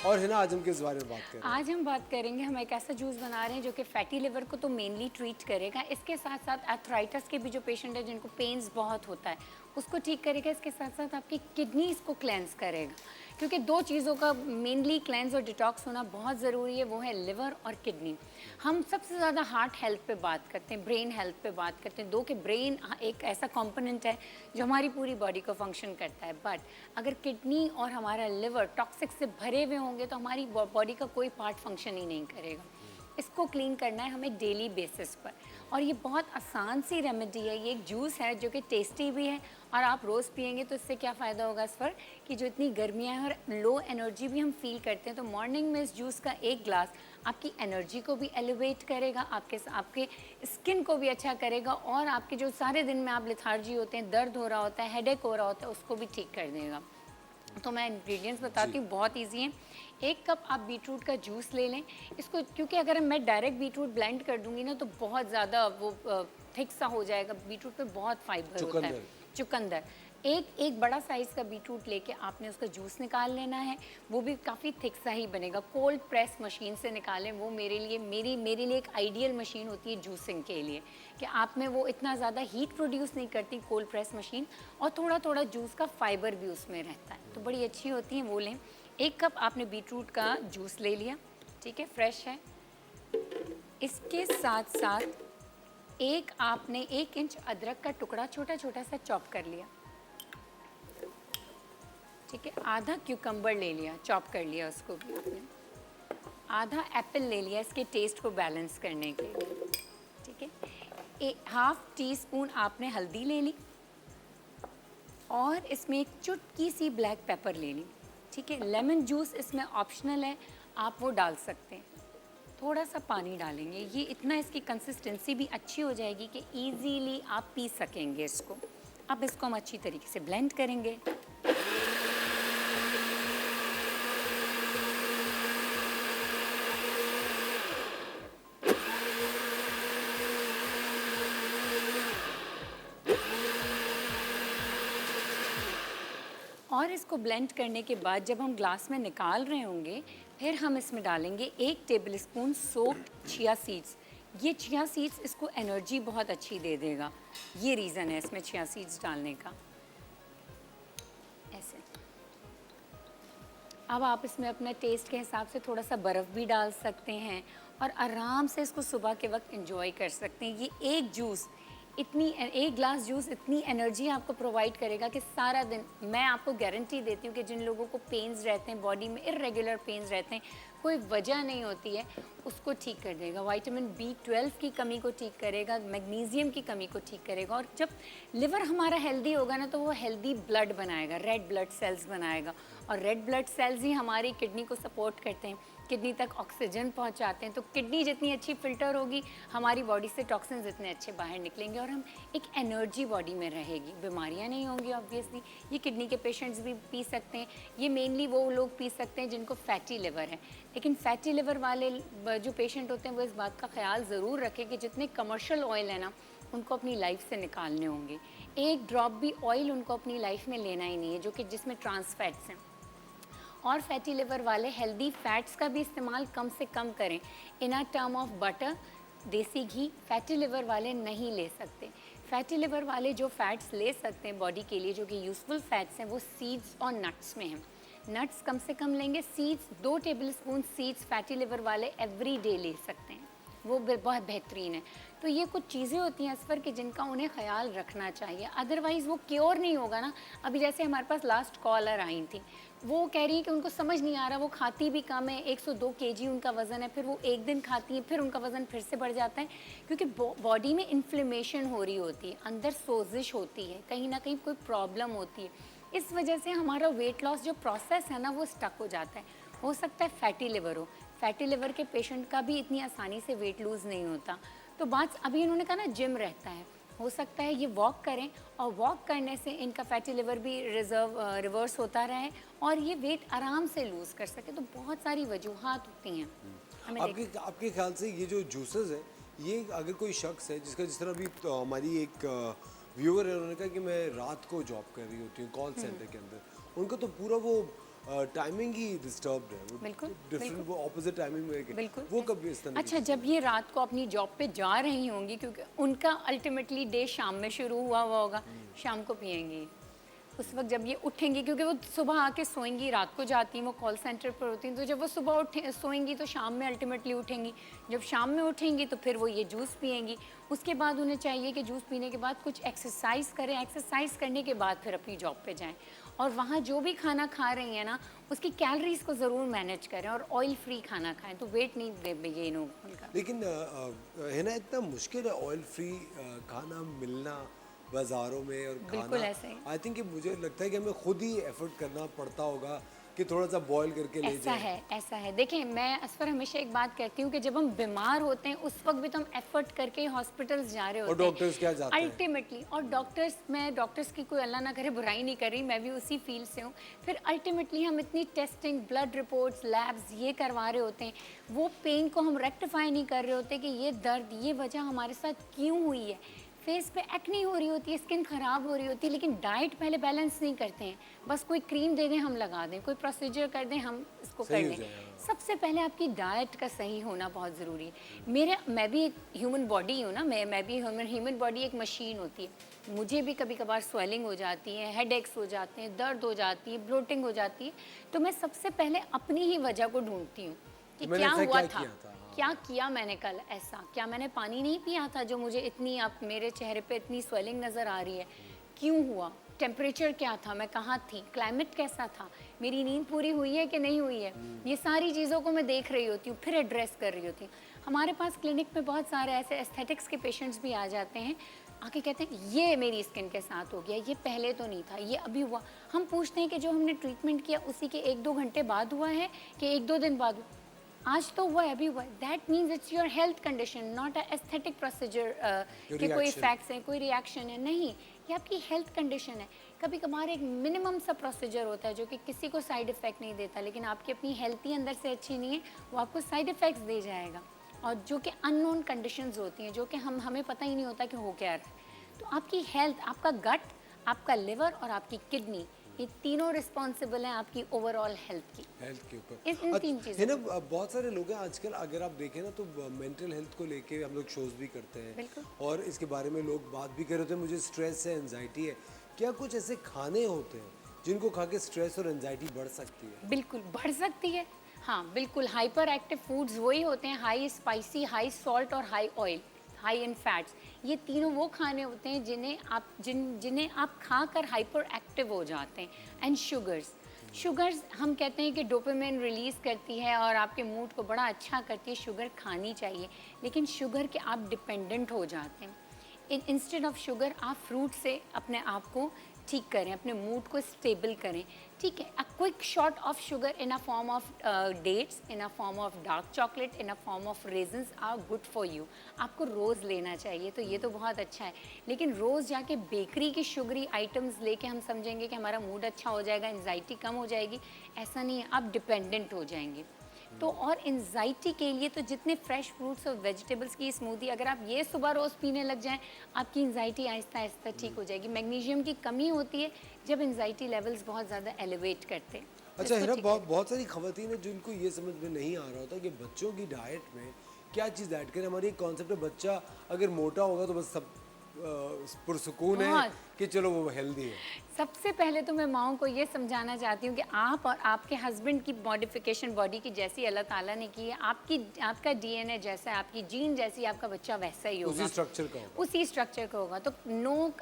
और हिना, आज हम किस बारे में बात करें? आज हम बात करेंगे, हम एक ऐसा जूस बना रहे हैं जो कि फैटी लिवर को तो मेनली ट्रीट करेगा, इसके साथ साथ आर्थराइटिस के भी जो पेशेंट है जिनको पेन्स बहुत होता है उसको ठीक करेगा, इसके साथ साथ आपकी किडनीज को क्लेंस करेगा। क्योंकि 2 चीज़ों का मेनली क्लेंस और डिटॉक्स होना बहुत ज़रूरी है, वो है लिवर और किडनी। हम सबसे ज़्यादा हार्ट हेल्थ पे बात करते हैं, ब्रेन हेल्थ पे बात करते हैं, दो कि ब्रेन एक ऐसा कंपोनेंट है जो हमारी पूरी बॉडी को फंक्शन करता है। बट अगर किडनी और हमारा लिवर टॉक्सिक से भरे हुए होंगे तो हमारी बॉडी का कोई पार्ट फंक्शन ही नहीं करेगा। इसको क्लीन करना है हमें डेली बेसिस पर। और ये बहुत आसान सी रेमेडी है। ये एक जूस है जो कि टेस्टी भी है और आप रोज़ पियेंगे तो इससे क्या फ़ायदा होगा इस पर कि जो इतनी गर्मियाँ हैं और लो एनर्जी भी हम फील करते हैं, तो मॉर्निंग में इस जूस का एक ग्लास आपकी एनर्जी को भी एलिवेट करेगा, आपके स्किन को भी अच्छा करेगा और आपके जो सारे दिन में आप लेथार्जी होते हैं, दर्द हो रहा होता है, हेडेक हो रहा होता है, उसको भी ठीक कर देगा। तो मैं इंग्रेडिएंट्स बताती हूँ, बहुत इजी हैं। 1 कप आप बीटरूट का जूस ले लें इसको, क्योंकि अगर मैं डायरेक्ट बीटरूट ब्लेंड कर दूंगी ना तो बहुत ज़्यादा वो थिक सा हो जाएगा। बीटरूट में बहुत फाइबर होता है, चुकंदर। एक बड़ा साइज़ का बीटरूट लेके आपने उसका जूस निकाल लेना है, वो भी काफ़ी थिक सा ही बनेगा। कोल्ड प्रेस मशीन से निकालें, वो मेरे लिए एक आइडियल मशीन होती है जूसिंग के लिए, कि आप में वो इतना ज़्यादा हीट प्रोड्यूस नहीं करती कोल्ड प्रेस मशीन, और थोड़ा थोड़ा जूस का फाइबर भी उसमें रहता है, तो बड़ी अच्छी होती हैं, वो लें। 1 कप आपने बीटरूट का जूस ले लिया, ठीक है, फ्रेश है। इसके साथ साथ आपने 1 इंच अदरक का टुकड़ा छोटा छोटा सा चॉप कर लिया, ठीक है। आधा क्यूकम्बर ले लिया, चॉप कर लिया उसको भी आपने। आधा एप्पल ले लिया इसके टेस्ट को बैलेंस करने के लिए, ठीक है। 1/2 टीस्पून आपने हल्दी ले ली और इसमें एक चुटकी सी ब्लैक पेपर ले ली, ठीक है। लेमन जूस इसमें ऑप्शनल है, आप वो डाल सकते हैं। थोड़ा सा पानी डालेंगे, ये इतना इसकी कंसिस्टेंसी भी अच्छी हो जाएगी कि इजीली आप पी सकेंगे इसको। अब इसको हम अच्छी तरीके से ब्लेंड करेंगे। और इसको ब्लेंड करने के बाद जब हम ग्लास में निकाल रहे होंगे, फिर हम इसमें डालेंगे 1 टेबलस्पून सोक्ड चिया सीड्स। ये चिया सीड्स इसको एनर्जी बहुत अच्छी दे देगा, ये रीज़न है इसमें चिया सीड्स डालने का। ऐसे अब आप इसमें अपने टेस्ट के हिसाब से थोड़ा सा बर्फ़ भी डाल सकते हैं और आराम से इसको सुबह के वक्त एंजॉय कर सकते हैं। ये एक ग्लास जूस इतनी एनर्जी आपको प्रोवाइड करेगा कि सारा दिन, मैं आपको गारंटी देती हूँ कि जिन लोगों को पेन्स रहते हैं, बॉडी में इर्रेगुलर पेन्स रहते हैं, कोई वजह नहीं होती है, उसको ठीक कर देगा। विटामिन B12 की कमी को ठीक करेगा, मैग्नीशियम की कमी को ठीक करेगा। और जब लिवर हमारा हेल्दी होगा ना तो वो हेल्दी ब्लड बनाएगा, रेड ब्लड सेल्स बनाएगा, और रेड ब्लड सेल्स ही हमारी किडनी को सपोर्ट करते हैं, किडनी तक ऑक्सीजन पहुंचाते हैं। तो किडनी जितनी अच्छी फिल्टर होगी, हमारी बॉडी से टॉक्सिन्स इतने अच्छे बाहर निकलेंगे और हम एक एनर्जी बॉडी में रहेगी, बीमारियां नहीं होंगी ऑब्वियसली। ये किडनी के पेशेंट्स भी पी सकते हैं, ये मेनली वो लोग पी सकते हैं जिनको फैटी लिवर है। लेकिन फैटी लिवर वाले जो पेशेंट होते हैं वो इस बात का ख्याल ज़रूर रखें कि जितने कमर्शियल ऑयल है ना, उनको अपनी लाइफ से निकालने होंगे। 1 ड्रॉप भी ऑयल उनको अपनी लाइफ में लेना ही नहीं है जो कि जिसमें ट्रांस फैट्स हैं। और फैटी लिवर वाले हेल्दी फैट्स का भी इस्तेमाल कम से कम करें। इन अ टर्म ऑफ बटर, देसी घी फैटी लिवर वाले नहीं ले सकते। फैटी लिवर वाले जो फैट्स ले सकते हैं बॉडी के लिए, जो कि यूज़फुल फैट्स हैं, वो सीड्स और नट्स में हैं। नट्स कम से कम लेंगे, seeds 2 tablespoon seeds fatty liver वाले एवरी डे ले सकते हैं, वो बहुत बेहतरीन है। तो ये कुछ चीज़ें होती हैं असफर कि जिनका उन्हें ख्याल रखना चाहिए, अदरवाइज़ वो क्योर नहीं होगा ना। अभी जैसे हमारे पास लास्ट कॉलर आई थी, वो कह रही है कि उनको समझ नहीं आ रहा, वो खाती भी कम है, 102 kg उनका वज़न है, फिर वो एक दिन खाती है, फिर उनका वज़न फिर से बढ़ जाता है, क्योंकि बॉडी में इन्फ्लेमेशन हो रही होती है, अंदर सोजिश होती है, कहीं ना कहीं कोई प्रॉब्लम होती है। इस वजह से हमारा वेट लॉस जो प्रोसेस है ना, वो स्टक हो जाता है। हो सकता है फैटी लिवर हो, फैटी लिवर के पेशेंट का भी इतनी आसानी से वेट लूज़ नहीं होता। तो बात अभी इन्होंने कहा ना जिम रहता है, हो सकता है ये वॉक करें और वॉक करने से इनका फैटी लिवर भी रिवर्स होता रहे और ये वेट आराम से लूज़ कर सके। तो बहुत सारी वजूहात होती हैं। हमें आपके ख्याल से ये जो जूसेस है, ये अगर कोई शख्स है जिसका, जिस तरह अभी तो हमारी एक व्यूअर है, उन्होंने कहा कि मैं रात को जॉब कर रही होती हूँ कॉल सेंटर के अंदर, उनका तो पूरा वो टाइमिंग ही डिस्टर्ब्ड है, वो बिल्कुल, डिफरेंट, वो ऑपोजिट टाइमिंग में है, बिल्कुल। वो कभी इस तरह अच्छा, जब ये रात को अपनी जॉब पे जा रही होंगी, क्योंकि उनका अल्टीमेटली डे शाम में शुरू हुआ होगा, शाम को पियेंगी, उस वक्त जब ये उठेंगी, क्योंकि वो सुबह आके सोएंगी, रात को जाती हैं, वो कॉल सेंटर पर होती हैं, तो जब वो सुबह सोएंगी तो शाम में अल्टीमेटली उठेंगी। जब शाम में उठेंगी तो फिर वो ये जूस पिएंगी। उसके बाद उन्हें चाहिए कि जूस पीने के बाद कुछ एक्सरसाइज करें, एक्सरसाइज करने के बाद फिर अपनी जॉब पे जाएं, और वहाँ जो भी खाना खा रही हैं ना उसकी कैलोरीज को ज़रूर मैनेज करें और ऑयल फ्री खाना खाएं, तो वेट नहीं गेन होगा उनका। लेकिन है ना, इतना मुश्किल है ऑयल फ्री खाना मिलना बाज़ारों में और बिल्कुल खाना। ऐसे ही। आई थिंक कि मुझे लगता है कि हमें खुद ही एफर्ट करना पड़ता होगा कि थोड़ा सा बॉईल करके ले ऐसा जाएं। है, ऐसा है। देखिए, मैं असफर हमेशा एक बात कहती हूँ कि जब हम बीमार होते हैं उस वक्त भी तो हम एफर्ट करके हॉस्पिटल्स जा रहे और होते हैं डॉक्टर्स क्या चाहते हैं? अल्टीमेटली। और डॉक्टर्स, मैं डॉक्टर्स की कोई अल्लाह ना करे बुराई नहीं कर रही, मैं भी उसी फील्ड से हूँ। फिर अल्टीमेटली हम इतनी टेस्टिंग, ब्लड रिपोर्ट्स, लैब्स ये करवा रहे होते हैं, वो पेन को हम रेक्टिफाई नहीं कर रहे होते कि ये दर्द, ये वजह हमारे साथ क्यों हुई है। फेस पे एक्ने हो रही होती है, स्किन ख़राब हो रही होती है, लेकिन डाइट पहले बैलेंस नहीं करते हैं। बस कोई क्रीम दे दें हम लगा दें, कोई प्रोसीजर कर दें हम इसको कर सही हो लें। जाए, हाँ। सबसे पहले आपकी डाइट का सही होना बहुत ज़रूरी है। मैं भी एक ह्यूमन बॉडी हूँ ना, मैं भी ह्यूमन बॉडी एक मशीन होती है। मुझे भी कभी कभार स्वेलिंग हो जाती है, हेडेक्स हो जाते हैं, दर्द हो जाती है, ब्लोटिंग हो जाती है। तो मैं सबसे पहले अपनी ही वजह को ढूंढती हूँ कि तो मैंने क्या ऐसा हुआ क्या था, किया था? क्या किया मैंने कल ऐसा, क्या मैंने पानी नहीं पिया था जो मुझे इतनी, आप मेरे चेहरे पे इतनी स्वेलिंग नज़र आ रही है, क्यों हुआ, टेम्परेचर क्या था, मैं कहाँ थी, क्लाइमेट कैसा था, मेरी नींद पूरी हुई है कि नहीं हुई है। ये सारी चीज़ों को मैं देख रही होती हूँ, फिर एड्रेस कर रही होती हूँ। हमारे पास क्लिनिक में बहुत सारे ऐसे एस्थेटिक्स के पेशेंट्स भी आ जाते हैं, आके कहते हैं ये मेरी स्किन के साथ हो गया, ये पहले तो नहीं था, ये अभी हुआ। हम पूछते हैं कि जो हमने ट्रीटमेंट किया उसी के 1-2 घंटे बाद हुआ है कि 1-2 दिन बाद हुआ? आज तो हुआ है, अभी हुआ है। That means it's your health condition, not a aesthetic procedure कि कोई इफेक्ट्स हैं, कोई रिएक्शन है, नहीं, ये आपकी हेल्थ कंडीशन है। कभी कभार एक मिनिमम सा प्रोसीजर होता है जो कि किसी को साइड इफेक्ट नहीं देता, लेकिन आपकी अपनी हेल्थ ही अंदर से अच्छी नहीं है, वो आपको साइड इफेक्ट्स दे जाएगा, और जो कि अननोन कंडीशंस होती हैं, जो कि हमें पता ही नहीं होता कि हो क्या रहा है। तो आपकी हेल्थ, आपका गट, आपका लिवर और आपकी किडनी, ये तीनों रिस्पॉन्सिबल हैं आपकी ओवरऑल हेल्थ के ऊपर। इन 3 है चीज़ों ना, बहुत सारे लोग हैं आजकल, अगर आप देखें ना तो मेंटल हेल्थ को लेके हम लोग शोज भी करते हैं, बिल्कुल। और इसके बारे में लोग बात भी कर रहे होते हैं, मुझे स्ट्रेस है, एंजाइटी है। क्या कुछ ऐसे खाने होते हैं जिनको खा के स्ट्रेस और एंजाइटी बढ़ सकती है? बिल्कुल बढ़ सकती है, हाँ बिल्कुल। हाइपर एक्टिव फूड्स वही होते हैं, हाई स्पाइसी, हाई सॉल्ट और high oil, high in fats. ये तीनों वो खाने होते हैं जिन्हें आप खाकर हाइपर एक्टिव हो जाते हैं। एंड शुगर्स हम कहते हैं कि डोपामिन रिलीज़ करती है और आपके मूड को बड़ा अच्छा करती है, शुगर खानी चाहिए, लेकिन शुगर के आप डिपेंडेंट हो जाते हैं। इंस्टेड ऑफ शुगर आप फ्रूट से अपने आप को ठीक करें, अपने मूड को स्टेबल करें, ठीक है। A quick shot of sugar in a form of dates, in a form of dark chocolate, in a form of raisins are good for you. आपको रोज़ लेना चाहिए, तो ये तो बहुत अच्छा है, लेकिन रोज़ जाके बेकरी की शुगरी आइटम्स लेके हम समझेंगे कि हमारा मूड अच्छा हो जाएगा, एंजाइटी कम हो जाएगी, ऐसा नहीं है, आप डिपेंडेंट हो जाएंगे। तो और एंजाइटी के लिए तो जितने फ्रेश फ्रूट्स और वेजिटेबल्स की स्मूदी अगर आप ये सुबह रोज़ पीने लग जाएं, आपकी एंजाइटी आहिस्ता आहिस्ता ठीक हो जाएगी। मैग्नीशियम की कमी होती है जब एंजाइटी लेवल्स बहुत ज़्यादा एलिवेट करते हैं। अच्छा है ना, बहुत सारी खवातीन है जिनको ये समझ में नहीं आ रहा होता कि बच्चों की डाइट में क्या चीज़ ऐड करें। हमारी एक कॉन्सेप्ट है, बच्चा अगर मोटा होगा तो बस सब पुरसुकून है कि चलो वो हेल्दी है। सबसे पहले तो मैं माओं को ये समझाना चाहती हूँ कि आप और आपके हस्बैंड की मॉडिफिकेशन बॉडी की जैसी अल्लाह ताला ने की है, आपका डीएनए जैसा है, आपकी जीन जैसी, आपका बच्चा वैसा ही होगा, उसी स्ट्रक्चर का होगा। तो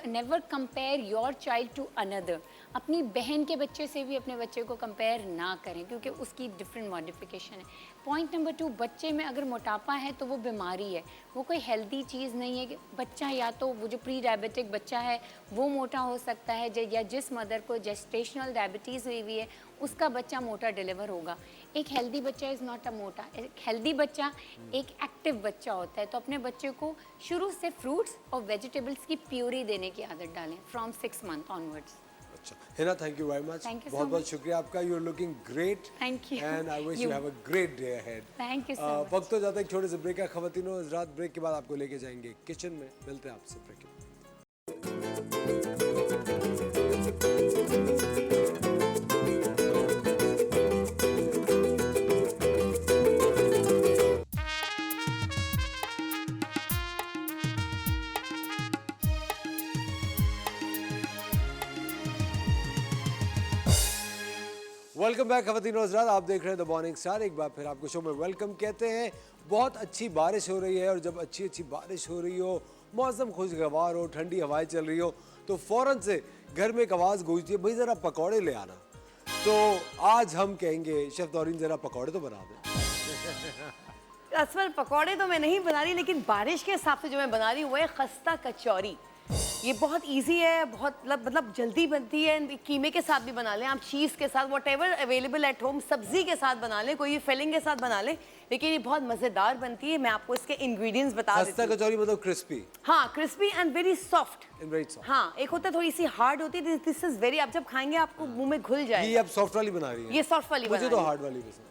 never compare your child to another. अपनी बहन के बच्चे से भी अपने बच्चे को कंपेयर ना करें, क्योंकि उसकी डिफरेंट मॉडिफिकेशन है। पॉइंट नंबर 2, बच्चे में अगर मोटापा है तो वो बीमारी है, वो कोई हेल्दी चीज़ नहीं है। कि बच्चा या तो वो जो प्री डायबिटिक बच्चा है वो मोटा हो सकता है, या जिस मदर को जेस्टेशनल डायबिटीज़ हुई हुई है उसका बच्चा मोटा डिलीवर होगा। एक हेल्दी बच्चा इज़ नॉट अ मोटा, एक हेल्दी बच्चा एक एक्टिव बच्चा होता है। तो अपने बच्चे को शुरू से फ्रूट्स और वेजिटेबल्स की प्यूरी देने की आदत डालें फ्रॉम 6 मंथ ऑनवर्ड्स। अच्छा Hina, thank you very much, बहुत बहुत शुक्रिया आपका। You are looking great, thank you, and I wish you have a great day ahead. Thank you so much. वक्त हो जाता है एक छोटे से ब्रेक का। खवातीनों, इस रात ब्रेक के बाद आपको लेके जाएंगे किचन में। मिलते हैं आपसे ब्रेक के बाद। वेलकम बैक खवातीन और हज़रात, आप देख रहे हैं द मॉर्निंग स्टार। एक बार फिर आपको शो में वेलकम कहते हैं। बहुत अच्छी बारिश हो रही है और जब अच्छी अच्छी बारिश हो रही हो, मौसम खुशगवार हो, ठंडी हवाएं चल रही हो, तो फ़ौरन से घर में एक आवाज़ गूंजती है, भाई ज़रा पकौड़े ले आना। तो आज हम कहेंगे शेफ़ तौरीन ज़रा पकौड़े तो बना दें। असफर पकौड़े तो मैं नहीं बना रही, लेकिन बारिश के हिसाब से जो मैं बना रही हूँ वो है खस्ता कचौरी। ये बहुत इजी है, बहुत मतलब जल्दी बनती है। कीमे के साथ भी बना लें आप, चीज़ के साथ, वॉटेवर अवेलेबल एट होम, सब्जी के साथ बना लें, कोई फिलिंग के साथ बना लें, लेकिन ये बहुत मज़ेदार बनती है। मैं आपको इसके इंग्रेडिएंट्स बता देती खस्ता हूँ। कचौरी मतलब क्रिस्पी हाँ, crispy and very soft. And very soft. हाँ, एक होता है थोड़ी सी हार्ड होती है, दिस इज वेरी, आप जब खाएंगे आपको मुंह में घुल ये जाएगा। आप सॉफ्ट वाली बना रही हैं? ये सॉफ्ट वाली मुझे बना तो रही हार्ड वाली पसंद है।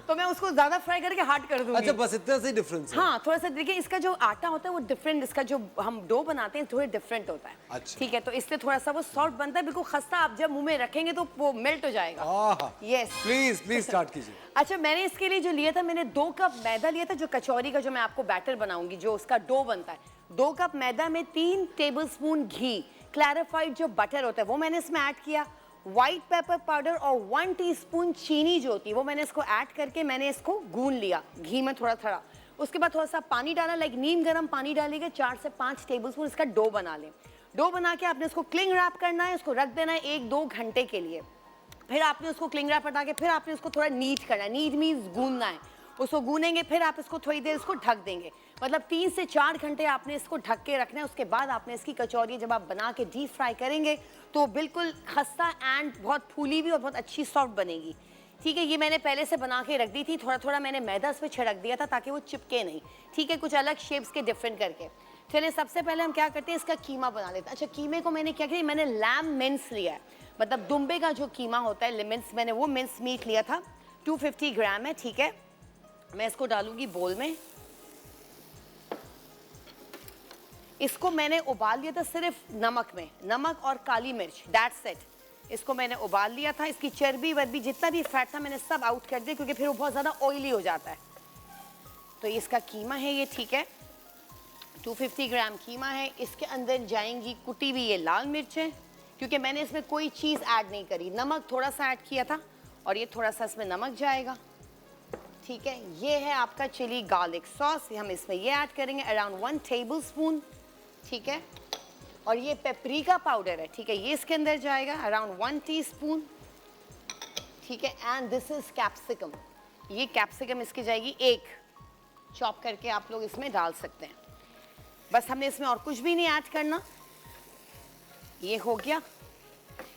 तो मैं उसको ज्यादा फ्राई करके हार्ड कर दूंगी। अच्छा, बस इतना से डिफरेंस है। हाँ, थोड़ा सा देखिए, इसका जो आटा होता है वो डिफरेंट, इसका जो हम डो बनाते हैं थोड़ा डिफरेंट होता है। अच्छा। ठीक है, तो इसलिए थोड़ा सा वो सॉफ्ट बनता है, बिल्कुल खस्ता आप जब मुंह में रखेंगे तो वो मेल्ट हो जाएगा। आहा, यस। प्लीज प्लीज स्टार्ट कीजिए। अच्छा, मैंने इसके लिए जो लिया था, मैंने 2 कप मैदा लिया था, जो कचौरी का जो मैं आपको बैटर बनाऊंगी, जो उसका डो बनता है। 2 कप मैदा में 3 टेबलस्पून घी, क्लैरिफाइड जो बटर होता है वो मैंने इसमें ऐड किया, व्हाइट पेपर पाउडर और 1 टीस्पून चीनी जो होती है वो मैंने इसको ऐड करके मैंने इसको गूंद लिया घी में थोड़ा थोड़ा। उसके बाद थोड़ा सा पानी डाला, लाइक नीम गर्म पानी डालेंगे, 4 से 5 टेबलस्पून इसका डो बना लें। डो बना के आपने इसको क्लिंग रैप करना है, इसको रख देना है 1-2 घंटे के लिए। फिर आपने उसको क्लिंग रैप हटा के फिर आपने उसको थोड़ा नीट करना है, नीट मीन्स गूंदना है। उसको गूनेंगे, फिर आप इसको थोड़ी देर इसको ढक देंगे, मतलब 3 से 4 घंटे आपने इसको ढक के रखना है। उसके बाद आपने इसकी कचौरी जब आप बना के डीप फ्राई करेंगे तो बिल्कुल खस्ता एंड बहुत फूली भी और बहुत अच्छी सॉफ्ट बनेगी। ठीक है, ये मैंने पहले से बना के रख दी थी, थोड़ा थोड़ा मैंने मैदा इस पर छिड़क दिया था ताकि वो चिपके नहीं। ठीक है, कुछ अलग शेप्स के डिफरेंट करके। चलिए, सबसे पहले हम क्या करते हैं, इसका कीमा बना लेते हैं। अच्छा, कीमे को मैंने क्या किया, मैंने लैम मिंस लिया है, मतलब दुम्बे का जो कीमा होता है मिंस, मैंने वो मिंस मीट लिया था, 250 ग्राम है। ठीक है, मैं इसको डालूंगी बोल में। इसको मैंने उबाल लिया था सिर्फ नमक में, नमक और काली मिर्च, दैट्स इट। इसको मैंने उबाल लिया था, इसकी चर्बी वर्बी जितना भी फैट था मैंने सब आउट कर दिया, क्योंकि फिर वो बहुत ज़्यादा ऑयली हो जाता है। तो इसका कीमा है ये, ठीक है, 250 ग्राम कीमा है। इसके अंदर जाएंगी कुटी हुई ये लाल मिर्चें, क्योंकि मैंने इसमें कोई चीज़ ऐड नहीं करी, नमक थोड़ा सा ऐड किया था और ये थोड़ा सा इसमें नमक जाएगा। ठीक है, ये है आपका चिली गार्लिक सॉस, हम इसमें ये ऐड करेंगे अराउंड 1 टेबलस्पून। ठीक है, और ये पेपरिका पाउडर है, ठीक है, ये इसके अंदर जाएगा अराउंड 1 टीस्पून। ठीक है, एंड दिस इज कैप्सिकम, ये कैप्सिकम इसकी जाएगी 1 चॉप करके आप लोग इसमें डाल सकते हैं। बस हमने इसमें और कुछ भी नहीं ऐड करना। ये हो गया,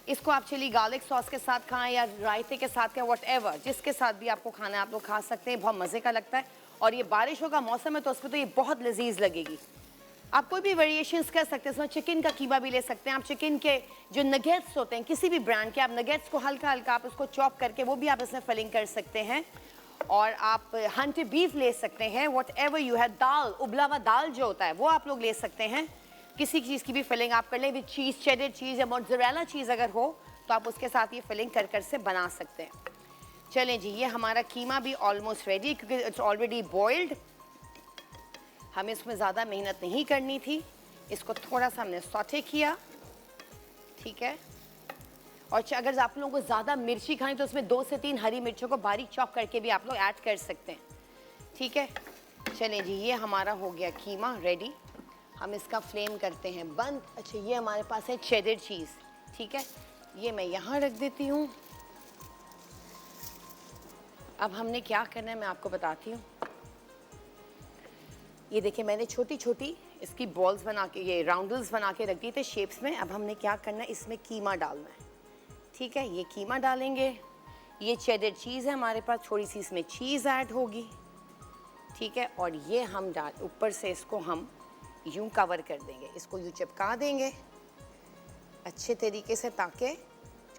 इसको आप चिली गार्लिक सॉस के साथ खाएं या रायते के साथ खाएं, व्हाटएवर, जिसके साथ भी आपको खाना है आप लोग खा सकते हैं, बहुत मज़े का लगता है। और ये बारिशों का मौसम है तो उसमें तो ये बहुत लजीज लगेगी। आप कोई भी वेरिएशंस कर सकते हैं, इसमें चिकन का कीमा भी ले सकते हैं आप, चिकन के जो नगेट्स होते हैं किसी भी ब्रांड के, आप नगेट्स को हल्का हल्का आप उसको चॉप करके वो भी आप इसमें फिलिंग कर सकते हैं। और आप हंट बीफ ले सकते हैं, व्हाटएवर यू हैव, दाल, उबला हुआ दाल जो होता है वो आप लोग ले सकते हैं। किसी चीज़ की भी फिलिंग आप कर लें, विद चीज़, चेडर चीज़ या मोज़रेला चीज़ अगर हो तो आप उसके साथ ये फिलिंग कर से बना सकते हैं। चलें जी, ये हमारा कीमा भी ऑलमोस्ट रेडी, क्योंकि इट्स ऑलरेडी बॉइल्ड। हमें इसमें ज़्यादा मेहनत नहीं करनी थी, इसको थोड़ा सा हमने सौटे किया। ठीक है, और अगर आप लोगों को ज़्यादा मिर्ची खानी तो उसमें 2 से 3 हरी मिर्चों को बारीक चॉप करके भी आप लोग ऐड कर सकते हैं। ठीक है, चलें जी, ये हमारा हो गया कीमा रेडी। हम इसका फ्लेम करते हैं बंद। अच्छा, ये हमारे पास है चेडर चीज़, ठीक है, ये मैं यहाँ रख देती हूँ। अब हमने क्या करना है मैं आपको बताती हूँ। ये देखिए, मैंने छोटी छोटी इसकी बॉल्स बना के, ये राउंडल्स बना के रख दिए थे शेप्स में। अब हमने क्या करना है, इसमें कीमा डालना है। ठीक है, ये कीमा डालेंगे, ये चेडर चीज़ है हमारे पास, थोड़ी सी इसमें चीज़ ऐड होगी। ठीक है, और ये हम डाल ऊपर से इसको हम यूं कवर कर देंगे, इसको यूं चिपका देंगे अच्छे तरीके से ताकि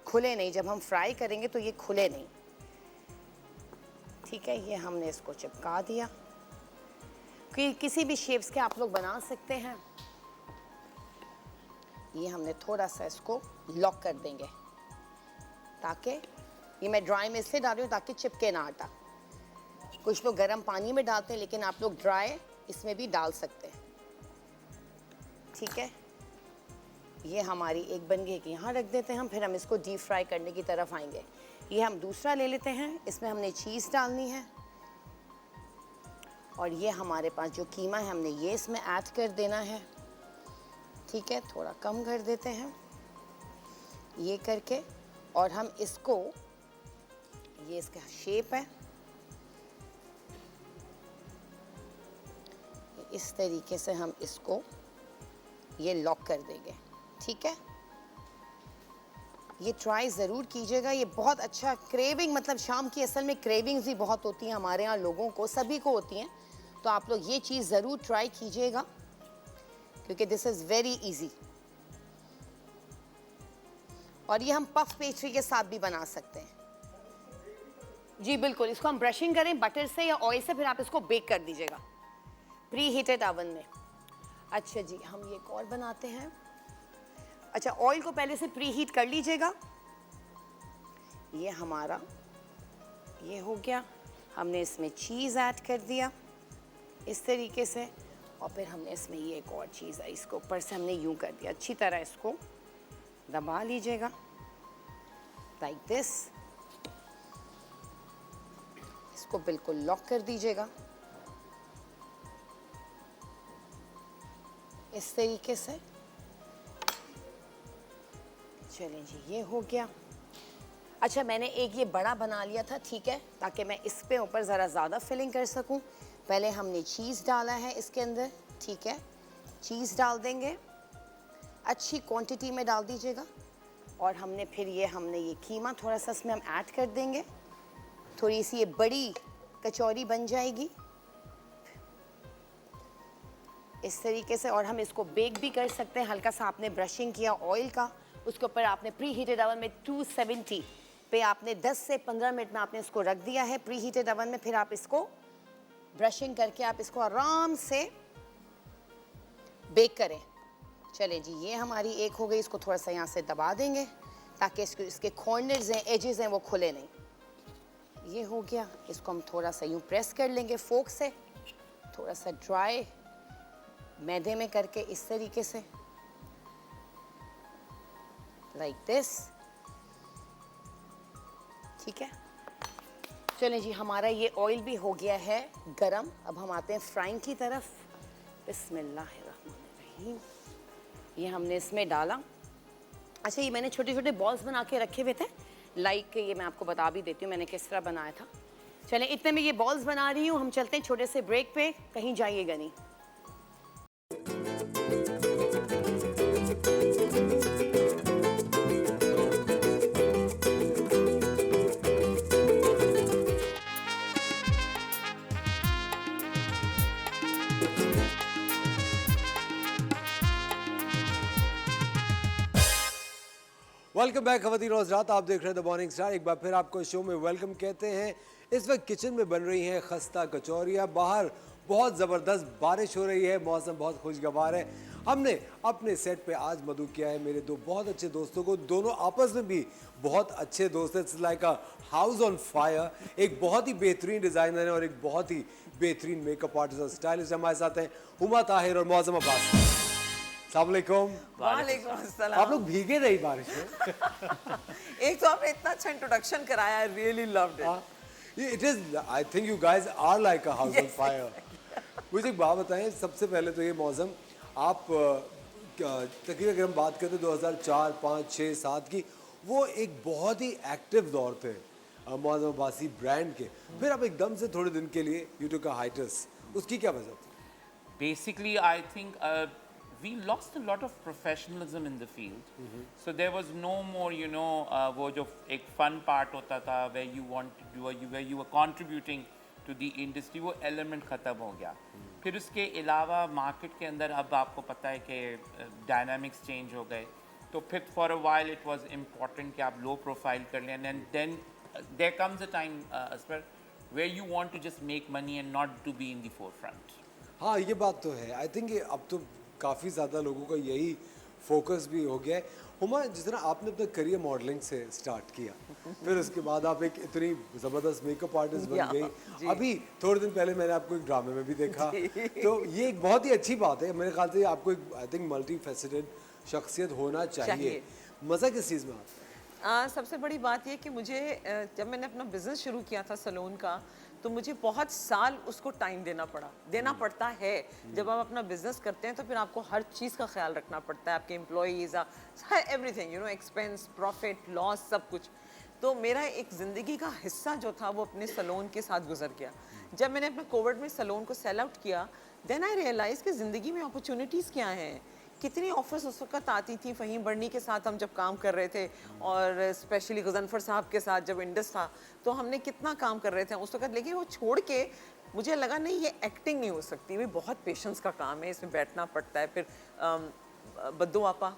खुले नहीं, जब हम फ्राई करेंगे तो ये खुले नहीं। ठीक है, ये हमने इसको चिपका दिया। किसी भी शेप्स के आप लोग बना सकते हैं। ये हमने थोड़ा सा इसको लॉक कर देंगे, ताकि ये मैं ड्राई में इसलिए डाल रही हूँ ताकि चिपके ना आटा। कुछ लोग गर्म पानी में डालते हैं, लेकिन आप लोग ड्राई इसमें भी डाल सकते हैं। ठीक है, ये हमारी एक बन गई कि यहाँ रख देते हैं हम, फिर हम इसको डीप फ्राई करने की तरफ आएंगे। ये हम दूसरा ले लेते हैं, इसमें हमने चीज़ डालनी है और ये हमारे पास जो कीमा है हमने ये इसमें ऐड कर देना है। ठीक है, थोड़ा कम कर देते हैं ये करके, और हम इसको, ये इसका शेप है, इस तरीके से हम इसको ये लॉक कर देंगे। ठीक है, ये ट्राई ज़रूर कीजिएगा, ये बहुत अच्छा क्रेविंग, मतलब शाम की असल में क्रेविंग्स भी बहुत होती हैं हमारे यहाँ लोगों को, सभी को होती हैं, तो आप लोग ये चीज़ ज़रूर ट्राई कीजिएगा क्योंकि दिस इज़ वेरी इजी। और ये हम पफ पेस्ट्री के साथ भी बना सकते हैं। जी बिल्कुल, इसको हम ब्रशिंग करें बटर से या ऑयल से, फिर आप इसको बेक कर दीजिएगा प्री हीटेड ओवन में। अच्छा जी, हम ये एक और बनाते हैं। अच्छा, ऑयल को पहले से प्री हीट कर लीजिएगा। ये हमारा ये हो गया, हमने इसमें चीज़ ऐड कर दिया इस तरीके से, और फिर हमने इसमें ये एक और चीज़ है, इसको ऊपर से हमने यूं कर दिया। अच्छी तरह इसको दबा लीजिएगा लाइक दिस, इसको बिल्कुल लॉक कर दीजिएगा इस तरीके से। चलें जी, ये हो गया। अच्छा, मैंने एक ये बड़ा बना लिया था, ठीक है, ताकि मैं इस पे ऊपर ज़रा ज़्यादा फिलिंग कर सकूं। पहले हमने चीज़ डाला है इसके अंदर, ठीक है, चीज़ डाल देंगे, अच्छी क्वांटिटी में डाल दीजिएगा, और हमने फिर ये कीमा थोड़ा सा इसमें हम ऐड कर देंगे, थोड़ी सी ये बड़ी कचौरी बन जाएगी इस तरीके से। और हम इसको बेक भी कर सकते हैं, हल्का सा आपने ब्रशिंग किया ऑयल का, उसके ऊपर आपने प्री हीटेड ओवन में 270 पे आपने 10 से 15 मिनट में आपने इसको रख दिया है प्री हीटेड ओवन में। फिर आप इसको ब्रशिंग करके आप इसको आराम से बेक करें। चलें जी, ये हमारी एक हो गई, इसको थोड़ा सा यहाँ से दबा देंगे ताकि इसके कॉर्नर्स हैं, एजेस हैं, वो खुले नहीं। ये हो गया, इसको हम थोड़ा सा यूँ प्रेस कर लेंगे फोक से, थोड़ा सा ड्राई मैदे में करके इस तरीके से, लाइक दिस। ठीक है, चलें जी, हमारा ये ऑयल भी हो गया है गरम। अब हम आते हैं फ्राइंग की तरफ। बिस्मिल्लाहिर्रहमानिर्रहीम। ये हमने इसमें डाला। अच्छा, ये मैंने छोटे छोटे बॉल्स बना के रखे हुए थे, लाइक ये मैं आपको बता भी देती हूँ मैंने किस तरह बनाया था। चलें, इतने में ये बॉल्स बना रही हूँ, हम चलते हैं छोटे से ब्रेक पे, कहीं जाइएगा नहीं। वेलकम बैक खवातीन और हज़रात, आप देख रहे हैं द मॉर्निंग स्टार। एक बार फिर आपको शो में वेलकम कहते हैं। इस वक्त किचन में बन रही हैं खस्ता कचौरियाँ, बाहर बहुत ज़बरदस्त बारिश हो रही है, मौसम बहुत खुशगवार है। हमने अपने सेट पे आज मधु किया है मेरे दो बहुत अच्छे दोस्तों को, दोनों आपस में भी बहुत अच्छे दोस्त हैं। It's like a house on fire. एक बहुत ही बेहतरीन डिज़ाइनर है और एक बहुत ही बेहतरीन मेकअप आर्टिस्ट और स्टाइलिस्ट हमारे साथ हैं, हुमा ताहिर और मौज़म अब्बास। अस्सलामुअलैकुम। वालेकुम अस्सलाम। आप लोग भीगे नहीं बारिश में। एक तो आपने इतना अच्छा इंट्रोडक्शन कराया, I really loved it. It is, I think you guys are like a house on fire. मुझे एक बात बताएं, सबसे पहले तो ये मौसम, आप तकरीबन अगर हम बात करते हैं 2004, 5, 6, 7 की, वो एक बहुत ही एक्टिव दौर थे मौसम अब्बासी ब्रांड के। फिर आप एकदम से थोड़े दिन के लिए you took a hiatus, उसकी क्या वजह थी? Basically, I think we lost a lot of professionalism in the field. So there was no more, you know, वो जो एक fun part होता था, where you wanted to, where you were contributing to the industry, वो element ख़त्म हो गया। फिर उसके अलावा market के अंदर अब आपको पता है कि dynamics change हो गए, तो फिर for a while it was important कि आप low profile कर लें, and then there comes a time, Asper, where you want to just make money and not to be in the forefront. हाँ, ये बात तो है। आई थिंक अब तो काफ़ी ज़्यादा लोगों का यही फोकस भी हो गया है। हुमा, जिस तरह आपने अपना करियर मॉडलिंग से स्टार्ट किया, फिर उसके बाद आप एक इतनी ज़बरदस्त मेकअप आर्टिस्ट बन गई। अभी थोड़े दिन पहले मैंने आपको एक ड्रामे में भी देखा, तो ये एक बहुत ही अच्छी बात है। मेरे ख्याल से आपको एक आई थिंक मल्टी फैसेटेड शख्सियत होना चाहिए। मज़ा किस चीज़ में आता है? सबसे बड़ी बात ये कि मुझे जब मैंने अपना बिजनेस शुरू किया था सैलून का, तो मुझे बहुत साल उसको टाइम देना पड़ता है। जब आप अपना बिजनेस करते हैं तो फिर आपको हर चीज़ का ख्याल रखना पड़ता है, आपके employees, everything, expense, profit, loss, सब कुछ। तो मेरा एक ज़िंदगी का हिस्सा जो था वो अपने सैलून के साथ गुजर गया। जब मैंने अपने कोविड में सैलून को सेल आउट किया, देन आई रियलाइज़ कि ज़िंदगी में अपॉर्चुनिटीज़ क्या हैं। कितनी ऑफर्स उस वक्त आती थी। फ़हीम बर्नी के साथ हम जब काम कर रहे थे और स्पेशली गज़नफ़र साहब के साथ जब इंडस था, तो हमने कितना काम कर रहे थे उस वक्त। लेकिन वो छोड़ के मुझे लगा नहीं, ये एक्टिंग नहीं हो सकती, ये बहुत पेशेंस का काम है, इसमें बैठना पड़ता है। फिर बद्दू आपा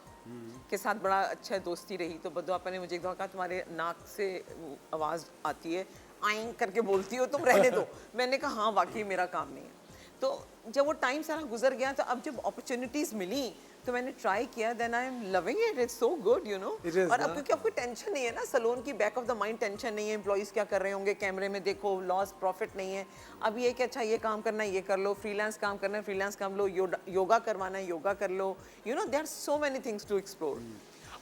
के साथ बड़ा अच्छा दोस्ती रही, तो बद्दू आपा ने मुझे एक दफ़ा कहा तुम्हारे नाक से आवाज़ आती है, आइं करके बोलती हो, तुम रहने दो। मैंने कहा हाँ वाकई मेरा काम नहीं है। तो जब वो टाइम सारा गुजर गया, तो अब जब अपॉर्चुनिटीज़ मिली तो मैंने ट्राई किया, then I am loving it, it's so good, It is, और अब ना? क्योंकि आपको टेंशन नहीं है ना, सैलून की back of the mind tension नहीं है, एम्प्लॉइज़ क्या कर रहे होंगे कैमरे में, देखो लॉस प्रॉफिट नहीं है। अब ये कि अच्छा ये काम करना है ये कर लो, फ्रीलांस काम करना है फ्रीलांस काम लो, योगा करवाना है योगा कर लो, there are so many things to explore.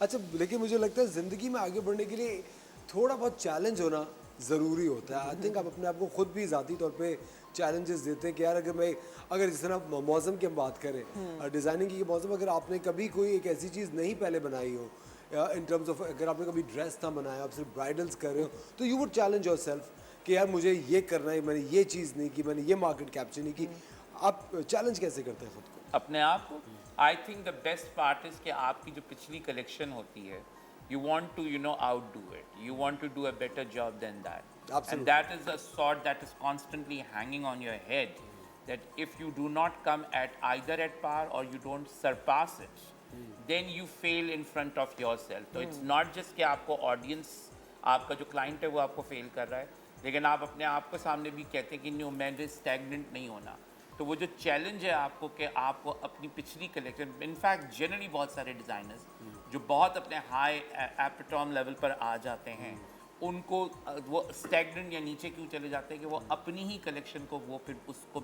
अच्छा, लेकिन मुझे लगता है ज़िंदगी में आगे बढ़ने के लिए थोड़ा बहुत चैलेंज होना ज़रूरी होता है। आई थिंक आप अपने आप को खुद भी ज़ाती तौर पे चैलेंजेस देते हैं कि यार अगर जिस तरह मौसम की हम बात करें, डिज़ाइनिंग की मौसम, अगर आपने कभी कोई एक ऐसी चीज़ नहीं पहले बनाई हो, इन टर्म्स ऑफ अगर आपने कभी ड्रेस ना बनाया, आप सिर्फ ब्राइडल्स कर रहे हो, तो you would challenge your self कि यार मुझे ये करना है, मैंने ये चीज़ नहीं की, मैंने ये मार्केट कैप्चर नहीं की। आप चैलेंज कैसे करते हैं खुद को? अपने आप को I think the best part is कि आपकी जो पिछली कलेक्शन होती है, you want to outdo it, you want to do a better job than that. Absolutely. And that is a sword that is constantly hanging on your head, that if you do not come at either at par or you don't surpass it, then you fail in front of yourself. So it's not just कि आपको audience, आपका जो client है वो आपको fail कर रहा है, लेकिन आप अपने आप को सामने भी कहते हैं कि नहीं, मैंने stagnant नहीं होना। तो वो जो चैलेंज है आपको कि आपको अपनी पिछली कलेक्शन, इनफैक्ट जनरली बहुत सारे डिज़ाइनर्स जो बहुत अपने हाई एपिटॉम लेवल पर आ जाते हैं, उनको वो स्टैग्नेंट या नीचे क्यों चले जाते हैं कि वो अपनी ही कलेक्शन को वो फिर उससे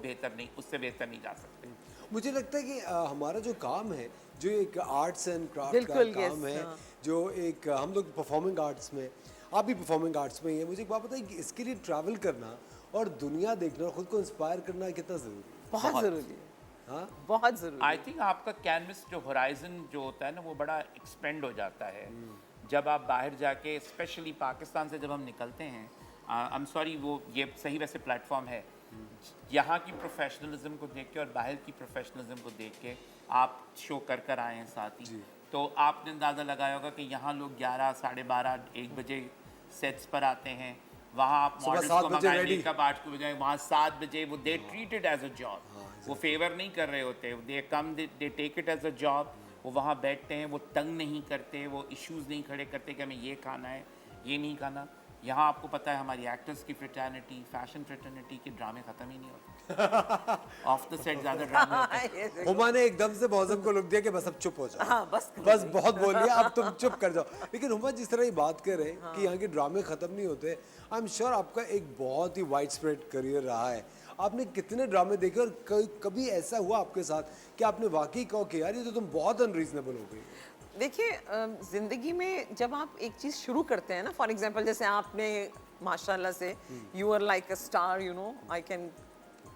बेहतर नहीं जा सकते। मुझे लगता है कि हमारा जो काम है, जो एक आर्ट्स एंड क्राफ्ट का बिल्कुल, काम yes, है, हाँ। जो एक हम लोग परफॉर्मिंग आर्ट्स में, आप भी परफॉर्मिंग आर्ट्स में ही है, मुझे एक बात बताइए कि इसके लिए ट्रैवल करना और दुनिया देखना और खुद को इंस्पायर करना कितना ज़रूरी है? बहुत ज़रूरी है, हाँ, बहुत ज़रूरी। आई थिंक आपका कैनवस जो होराइजन जो होता है ना, वो बड़ा एक्सपेंड हो जाता है जब आप बाहर जाके, स्पेशली पाकिस्तान से जब हम निकलते हैं। आई एम सॉरी, वो ये सही वैसे प्लेटफॉर्म है, यहाँ की प्रोफेशनलिज्म को देख के और बाहर की प्रोफेशनलिज्म को देख के आप शो कर आए हैं साथ ही, तो आपने अंदाज़ा लगाया होगा कि यहाँ लोग 11, 12:30, 1 बजे सेट्स पर आते हैं, वहाँ आप सुबह मॉडल्स 7 को बजे मंगाए ready। मेकअप आर्ट के बजाय वहाँ 7 बजे वो they treated as a job, वो फेवर नहीं कर रहे होते, they take it as a job. वो वहाँ बैठते हैं, वो तंग नहीं करते, वो इश्यूज नहीं खड़े करते कि हमें ये खाना है ये नहीं खाना। यहाँ आपको पता है हमारी एक्टर्स की फ्रेटर्निटी, फैशन फ्रेटर्निटी के ड्रामे ख़त्म ही नहीं होते। ऑफ द सेट ज़्यादा ड्रामे होते हैं। हुमा ने एकदम से मौसम को लुक दिया कि बस अब चुप हो जाओ, हाँ, बस बहुत बोल लिया, अब तुम चुप कर जाओ। लेकिन हुमा जिस तरह ये बात कर रहे हैं कि यहाँ के ड्रामे खत्म नहीं होते, आई एम श्योर आपका एक बहुत ही वाइड स्प्रेड करियर रहा है। आपने कितने ड्रामे देखे और कभी ऐसा हुआ आपके साथ कि आपने वाकई कहा कि यार ये तो तुम बहुत अनरीजनेबल हो गई? देखिए, ज़िंदगी में जब आप एक चीज़ शुरू करते हैं ना, फॉर एग्जांपल जैसे आपने माशाल्लाह से, you are like a star, I can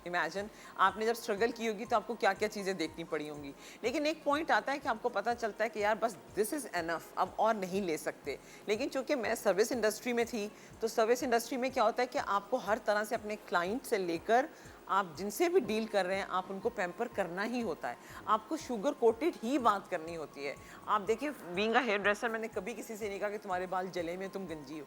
imagine, आपने जब स्ट्रगल की होगी तो आपको क्या क्या चीज़ें देखनी पड़ी होंगी। लेकिन एक पॉइंट आता है कि आपको पता चलता है कि यार बस दिस इज़ एनफ, अब और नहीं ले सकते। लेकिन चूंकि मैं सर्विस इंडस्ट्री में थी, तो सर्विस इंडस्ट्री में क्या होता है कि आपको हर तरह से अपने क्लाइंट से लेकर आप जिनसे भी डील कर रहे हैं, आप उनको पैम्पर करना ही होता है, आपको शुगर कोटेड ही बात करनी होती है। आप देखिए, बीइंग अ हेयर ड्रेसर, मैंने कभी किसी से नहीं कहा कि तुम्हारे बाल जले में तुम गंजी हो,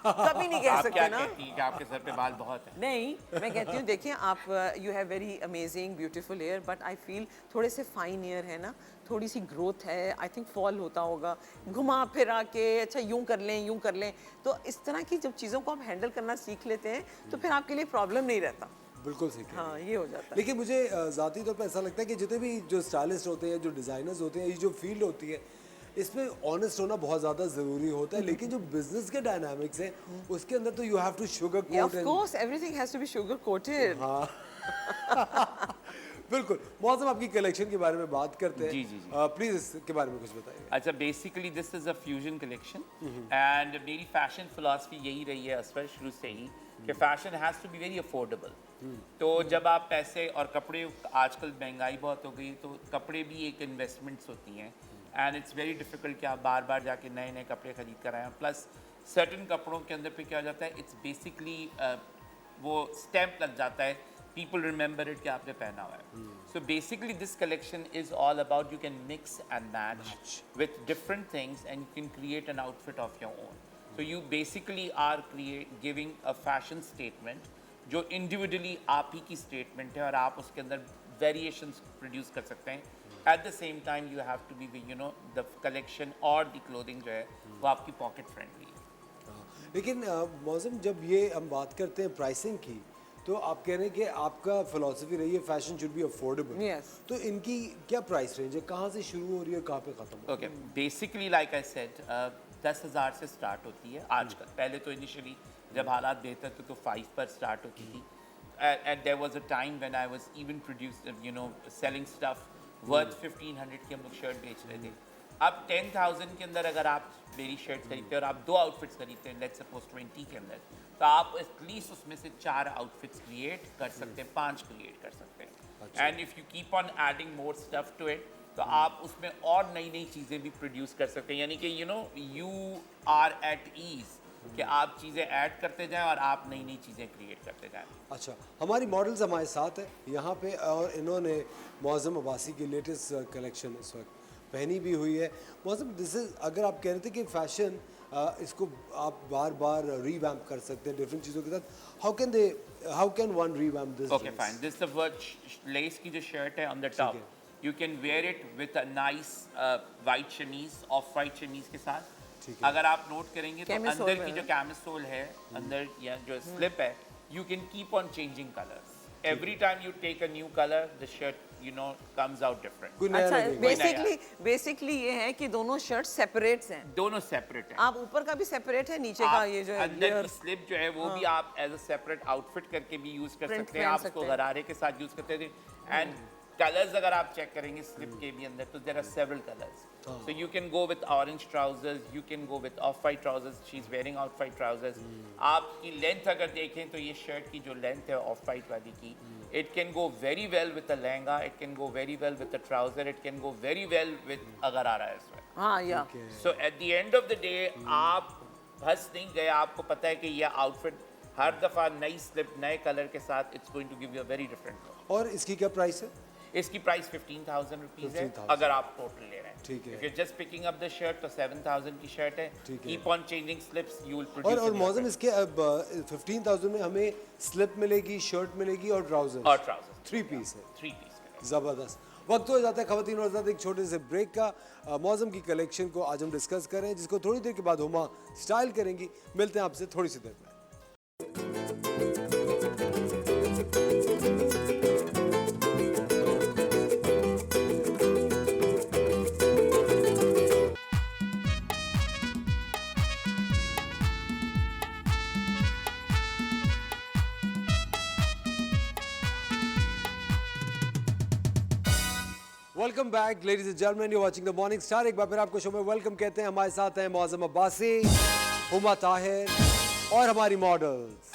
कभी नहीं कह आप क्या सकते ना। कहती हैं कि आपके सर पे बाल बहुत हैं? नहीं, मैं कहती हूँ देखिए आप, you have very amazing beautiful hair, but I feel थोड़े से फाइन हेयर है ना, थोड़ी सी ग्रोथ है, आई थिंक फॉल होता होगा, घुमा फिरा के अच्छा यूं कर लें। तो इस तरह की जब चीज़ों को आप हैंडल करना सीख लेते हैं तो फिर आपके लिए प्रॉब्लम नहीं रहता। बिल्कुल सही कह रहे हैं। हाँ, ये हो जाता है। लेकिन मुझे ज़ाती तौर पर ऐसा लगता है कि जितने भी जो स्टाइलिस्ट होते हैं, जो डिज़ाइनर्स होते हैं, ये जो फील्ड होती है, इसमें ऑनेस्ट होना बहुत ज़्यादा ज़रूरी होता है। लेकिन जो बिजनेस के डायनामिक्स है, उसके अंदर तो you have to sugar Yeah, coat of course, everything has to be sugar coated. हाँ बिल्कुल मौसम आपकी कलेक्शन के बारे में बात करते हैं जी, जी, जी। प्लीज इसके बारे में कुछ बताइए अच्छा basically this is a fusion collection and मेरी फैशन फिलॉसफी यही रही है असफर शुरू से ही कि fashion has to be very affordable. तो जब आप पैसे और कपड़े, आजकल महंगाई बहुत हो गई तो कपड़े भी एक इन्वेस्टमेंट्स होती हैं एंड इट्स वेरी डिफिकल्ट कि आप बार बार जाके नए नए कपड़े खरीद कर आएँ। प्लस सर्टन कपड़ों के अंदर पे क्या हो जाता है, इट्स बेसिकली वो स्टैम्प लग जाता है, people remember it कि आपने पहना हुआ है। So basically this collection is all about you can mix and match with different things and you can create an outfit of your own. So you basically are giving a fashion statement जो individually आप ही की statement है और आप उसके अंदर variations produce कर सकते हैं। At the same time you have to be you know the collection और the clothing जो है वो आपकी pocket friendly है। लेकिन मौसम जब ये हम बात करते हैं प्राइसिंग की तो आप कह रहे हैं कि आपका फिलॉसफी रही है fashion should be affordable. Yes. तो इनकी क्या प्राइस रेंज है, कहाँ से शुरू हो रही है और कहाँ पे खत्म हो okay basically like I said 10,000 से स्टार्ट होती है आजकल। पहले तो इनिशियली जब हालात बेहतर थे तो 5 पर स्टार्ट होती थी and there was a time when I was even produce you know selling stuff worth 1500 की हम लोग शर्ट बेच रहे थे। अब 10,000 के अंदर अगर आप मेरी शर्ट खरीदते हैं और आप 2 आउटफिट्स खरीदते हैं लेट्स सपोज 20 के अंदर, तो आप एटलीस्ट उसमें से 4 आउटफिट्स क्रिएट कर सकते हैं, 5 क्रिएट कर सकते हैं। And if you keep on adding more stuff to it तो आप उसमें और नई नई चीज़ें भी प्रोड्यूस कर सकते हैं। यानी कि you know you are at ease कि आप चीज़ें ऐड करते जाएं और आप नई नई चीज़ें क्रिएट करते जाएं। अच्छा हमारी मॉडल्स हमारे साथ है यहाँ पे और इन्होंने मौसम अब्बासी की लेटेस्ट कलेक्शन इस वक्त पहनी भी हुई है। मौसम दिस इज अगर आप कह रहे थे कि फैशन इसको आप बार बार रीवैम्प कर सकते हैं डिफरेंट चीज़ों के साथ, how can one revamp this? Okay fine, this the lace की जो शर्ट है on the top, you can wear it with a nice white chemise, off white chemise के साथ। अगर आप नोट करेंगे तो अंदर की जो कैमिसोल है अंदर या जो स्लिप है, you can keep on changing colours every time you take a new color the shirt you know comes out different। कोई नया अच्छा लगेगा। बेसिकली ये है कि दोनों शर्ट सेपरेट्स हैं। दोनों सेपरेट हैं। आप ऊपर का भी सेपरेट है, नीचे का ये जो है अंदर की स्लिप जो है वो भी आप एज अ सेपरेट आउटफिट करके भी यूज कर Print सकते हैं, पहन आप उसको सकते हैं। गरारे के साथ यूज करते थे। एंड कलर्स अगर आप चेक करेंगे स्लिप के भी अंदर तो there are several colours, so you can go with orange trousers, you can go with off white trousers, she is wearing off white trousers. आपकी लेंथ अगर देखें तो ये शर्ट की जो लेंथ है ऑफ वाइट वाली की, it can go very well with a lehenga, it can go very well with a trouser, it can go very well with a garara as well। हाँ या So at the end of the day आप फंस नहीं गए, आपको पता है कि यह आउटफिट हर दफ़ा नई स्लिप नए कलर के साथ it's going to give you a very different look। और इसकी क्या प्राइस है? इसकी प्राइस 15,000 रुपीज़ है 15,000 अगर आप टोटल ले रहे हैं। ठीक है। If you're just picking up the shirt तो 7,000 की शर्ट है। ठीक है। Keep on changing slips, you will produce और a new मौसम outfit। इसके अब 15,000 में हमें स्लिप मिलेगी, शर्ट मिलेगी और ट्राउजर और trousers 3 पीस है। 3 पीस में। ज़बरदस्त। वक्त हो जाता है खवातीन और हज़रात एक छोटे से ब्रेक का। मौसम की कलेक्शन को आज हम डिस्कस कर रहे हैं जिसको थोड़ी देर के बाद हुमा स्टाइल करेंगी। मिलते हैं आपसे थोड़ी सी देर में। Welcome back ladies and gentleman, you watching the morning star. एक बार फिर आपको शो में वेलकम कहते हैं। हमारे साथ हैं मौसम अब्बासी, हुमा ताहिर और हमारी मॉडल्स।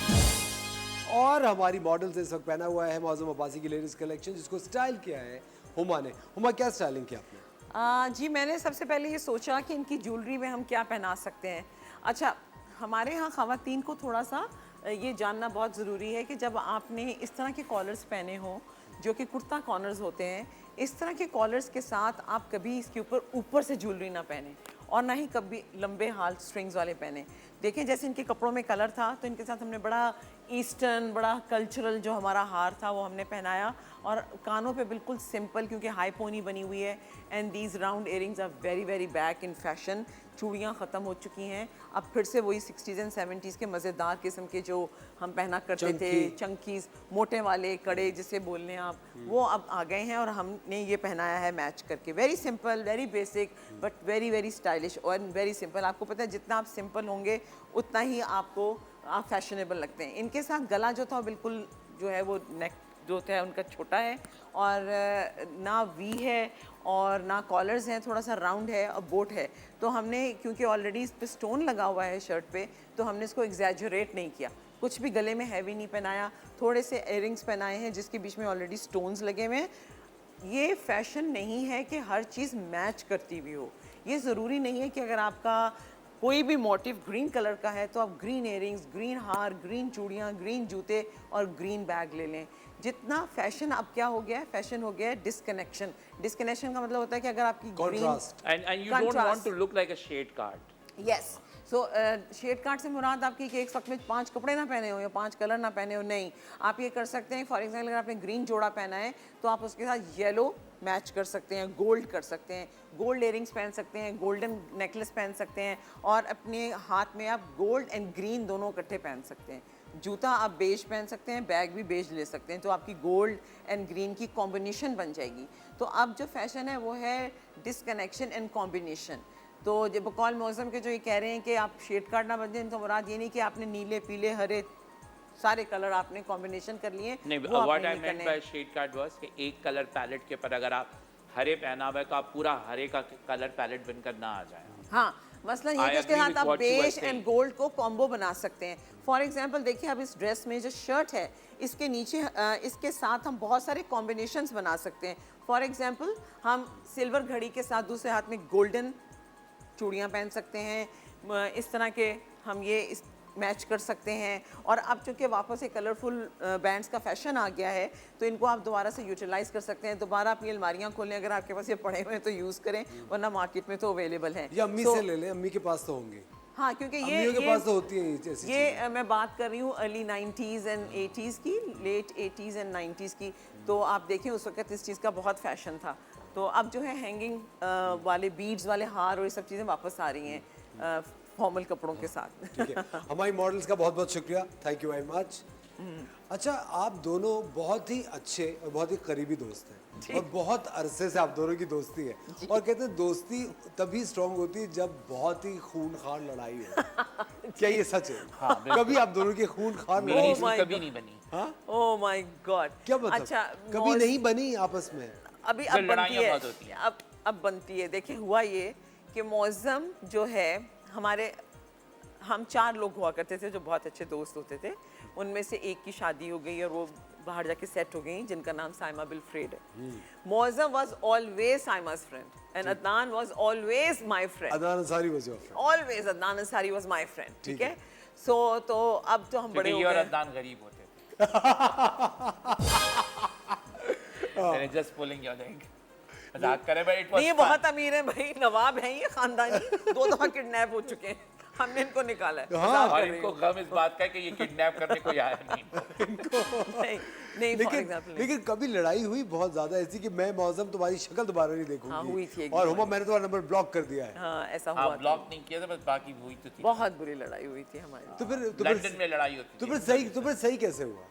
और हमारी मॉडल्स इस वक्त पहना हुआ है मौसम अब्बासी की लेडीज कलेक्शन जिसको स्टाइल किया है हुमा ने। हुमा क्या स्टाइलिंग किया आपने? जी मैंने सबसे पहले ये सोचा कि इनकी ज्वेलरी में हम क्या पहना सकते हैं। अच्छा हमारे यहाँ ख़वातीन को थोड़ा सा ये जानना बहुत ज़रूरी है कि जब आपने इस तरह के कॉलर्स पहने हों जो कि कुर्ता कॉर्नर्स होते हैं, इस तरह के कॉलर्स के साथ आप कभी इसके ऊपर से ज्वेलरी ना पहने और ना ही कभी लंबे हाल स्ट्रिंग्स वाले पहने। देखें जैसे इनके कपड़ों में कलर था तो इनके साथ हमने बड़ा ईस्टर्न बड़ा कल्चरल जो हमारा हार था वो हमने पहनाया और कानों पे बिल्कुल सिंपल क्योंकि हाई पोनी बनी हुई है। And these round earrings are very very back in fashion. चूड़ियाँ ख़त्म हो चुकी हैं, अब फिर से वही 60s एंड 70s के मज़ेदार किस्म के जो हम पहना करते थे, चंकीज़ मोटे वाले कड़े जिसे बोल लें आप, वो अब आ गए हैं और हमने ये पहनाया है मैच करके। Very simple very basic but very very stylish और वेरी सिंपल। आपको पता है जितना आप सिंपल होंगे उतना ही आप फैशनेबल लगते हैं। इनके साथ गला जो था बिल्कुल जो है वो नेक जो होता है उनका छोटा है और ना वी है और ना कॉलर्स हैं, थोड़ा सा राउंड है और बोट है। तो हमने क्योंकि ऑलरेडी इस पे स्टोन लगा हुआ है शर्ट पे, तो हमने इसको एग्जैजरेट नहीं किया, कुछ भी गले में हैवी नहीं पहनाया, थोड़े से इयररिंग्स पहनाए हैं जिसके बीच में ऑलरेडी स्टोन्स लगे हुए हैं। ये फैशन नहीं है कि हर चीज़ मैच करती हुई हो। ये ज़रूरी नहीं है कि अगर आपका कोई भी मोटिव ग्रीन कलर का है तो आप ग्रीन इयररिंग्स, ग्रीन हार, ग्रीन चूड़ियाँ, ग्रीन जूते और ग्रीन बैग ले लें। जितना फैशन अब क्या हो गया है, फैशन हो गया है डिस्कनेक्शन। डिस्कनेक्शन का मतलब होता है कि अगर आपकी contrast And you don't want to look like a shade card. Yes, so shade card से मुराद आपकी कि एक वक्त में 5 कपड़े ना पहने हो या 5 कलर ना पहने हो, नहीं। आप ये कर सकते हैं, फॉर एग्जाम्पल अगर आपने ग्रीन जोड़ा पहना है तो आप उसके साथ येलो मैच कर सकते हैं, गोल्ड कर सकते हैं, गोल्ड इयररिंग्स पहन सकते हैं, गोल्डन नेकलेस पहन सकते हैं और अपने हाथ में आप गोल्ड एंड ग्रीन दोनों इकट्ठे पहन सकते हैं। जूता आप बेज पहन सकते हैं, बैग भी बेज ले सकते हैं, तो आपकी गोल्ड एंड ग्रीन की कॉम्बिनेशन बन जाएगी। तो अब जो फैशन है वो है डिसकनेक्शन एंड कॉम्बिनेशन। तो जब बकौल मौसम के जो ये कह रहे हैं कि आप शेड कार्ड ना बन जाए, तो मुराद ये नहीं कि आपने नीले, पीले, हरे सारे कलर आपने कॉम्बिनेशन कर लिए। नहीं, वो what आपने I नहीं meant करने by हैं। shade card was कि एक कलर पैलेट के ऊपर अगर आप हरे पहना हुआ है तो आप पूरा हरे का कलर पैलेट बनकर ना आ जाए। हाँ, मसला ये है I कि उसके agree साथ with आप what you were beige saying. And gold को कॉम्बो बना सकते हैं। फॉर एग्जांपल देखिए, अब इस ड्रेस में जो शर्ट है इसके नीचे इसके साथ हम बहुत सारे कॉम्बिनेशंस बना सकते हैं। फॉर एग्जांपल हम सिल्वर घड़ी के साथ दूसरे हाथ में गोल्डन चूड़ियाँ पहन सकते हैं, इस तरह के हम ये इस मैच कर सकते हैं। और अब चूँकि वापस एक कलरफुल बैंड्स का फैशन आ गया है तो इनको आप दोबारा से यूटिलाइज कर सकते हैं। दोबारा अपनी अलमारियाँ खोलें, अगर आपके पास ये पड़े हुए हैं तो यूज़ करें, वरना मार्केट में तो अवेलेबल हैं। ये अम्मी So, से ले लें, अम्मी के पास तो होंगे। हाँ, क्योंकि ये अम्मियों के पास तो होती हैं ऐसी चीजें। ये मैं बात कर रही हूँ अर्ली 90s एंड 80s की, लेट 80s एंड 90s की। तो आप देखें उस वक्त इस चीज़ का बहुत फैशन था। तो अब जो है हैंगिंग वाले बीड्स वाले हार और ये सब चीज़ें वापस आ रही हैं फॉर्मल कपड़ों के साथ। ठीक है, हमारी मॉडल्स का बहुत बहुत शुक्रिया, थैंक यू वेरी मच। अच्छा, आप दोनों बहुत ही अच्छे और बहुत ही करीबी दोस्त हैं और बहुत अरसे से आप दोनों की दोस्ती है और कहते हैं दोस्ती तभी स्ट्रांग होती है जब बहुत ही खूनखार लड़ाई हो। क्या ये सच है? हाँ, बिल्कुल। कभी आप दोनों की खूनखार मेरी लड़ाई Oh my कभी God. नहीं बनी। हाँ? ओह माय गॉड, क्या मतलब? अच्छा, कभी नहीं बनी आपस में? अभी सर, अब बनती लड़ाइयाँ है, बहुत होती हैं। अब बनती है। देखिए हुआ ये कि मौज़म जो है हमारे, हम 4 लोग हुआ करते थे जो बहुत अच्छे दोस्त होते थे। उनमें से एक की शादी हो गई और वो बाहर जाके सेट हो गई, जिनका नाम साइमा बिलफ्रेड है। मौज़म वाज ऑलवेज साइमा's friend and Adnan was always my friend. Adnan Ansari was your friend. Always Adnan Ansari was my friend. ठीक है, सो तो अब तो हम बड़े क्योंकि हो ये और गए। अदनान गरीब होते थे। मैंने just pulling your leg. मजाक करे, but it was नहीं, ये fun. बहुत अमीर है भाई, नवाब हैं ये खानदानी, 2 दफा किडनैप हो चुके हैं, हमने इनको निकाला है। मजाक और कर रही इनको हूँ। गम इस बात का है कि ये किडनैप करने को आया नहीं। नहीं नहीं, for लेकिन example, नहीं। लेकिन कभी लड़ाई हुई बहुत ज्यादा ऐसी कि मैं मौसम तुम्हारी शक्ल दोबारा नहीं देखूंगी। हाँ, हुई थी एक और दफा। हुमा मैंने तुम्हारा नंबर ब्लॉक कर दिया है। हाँ, ऐसा हाँ, हुआ था। ब्लॉक नहीं किया था, बस बाकी हुई तो थी। बहुत बुरी लड़ाई हुई थी हमारी। लंदन में लड़ाई होती थी। तो फिर सही कैसे हुआ?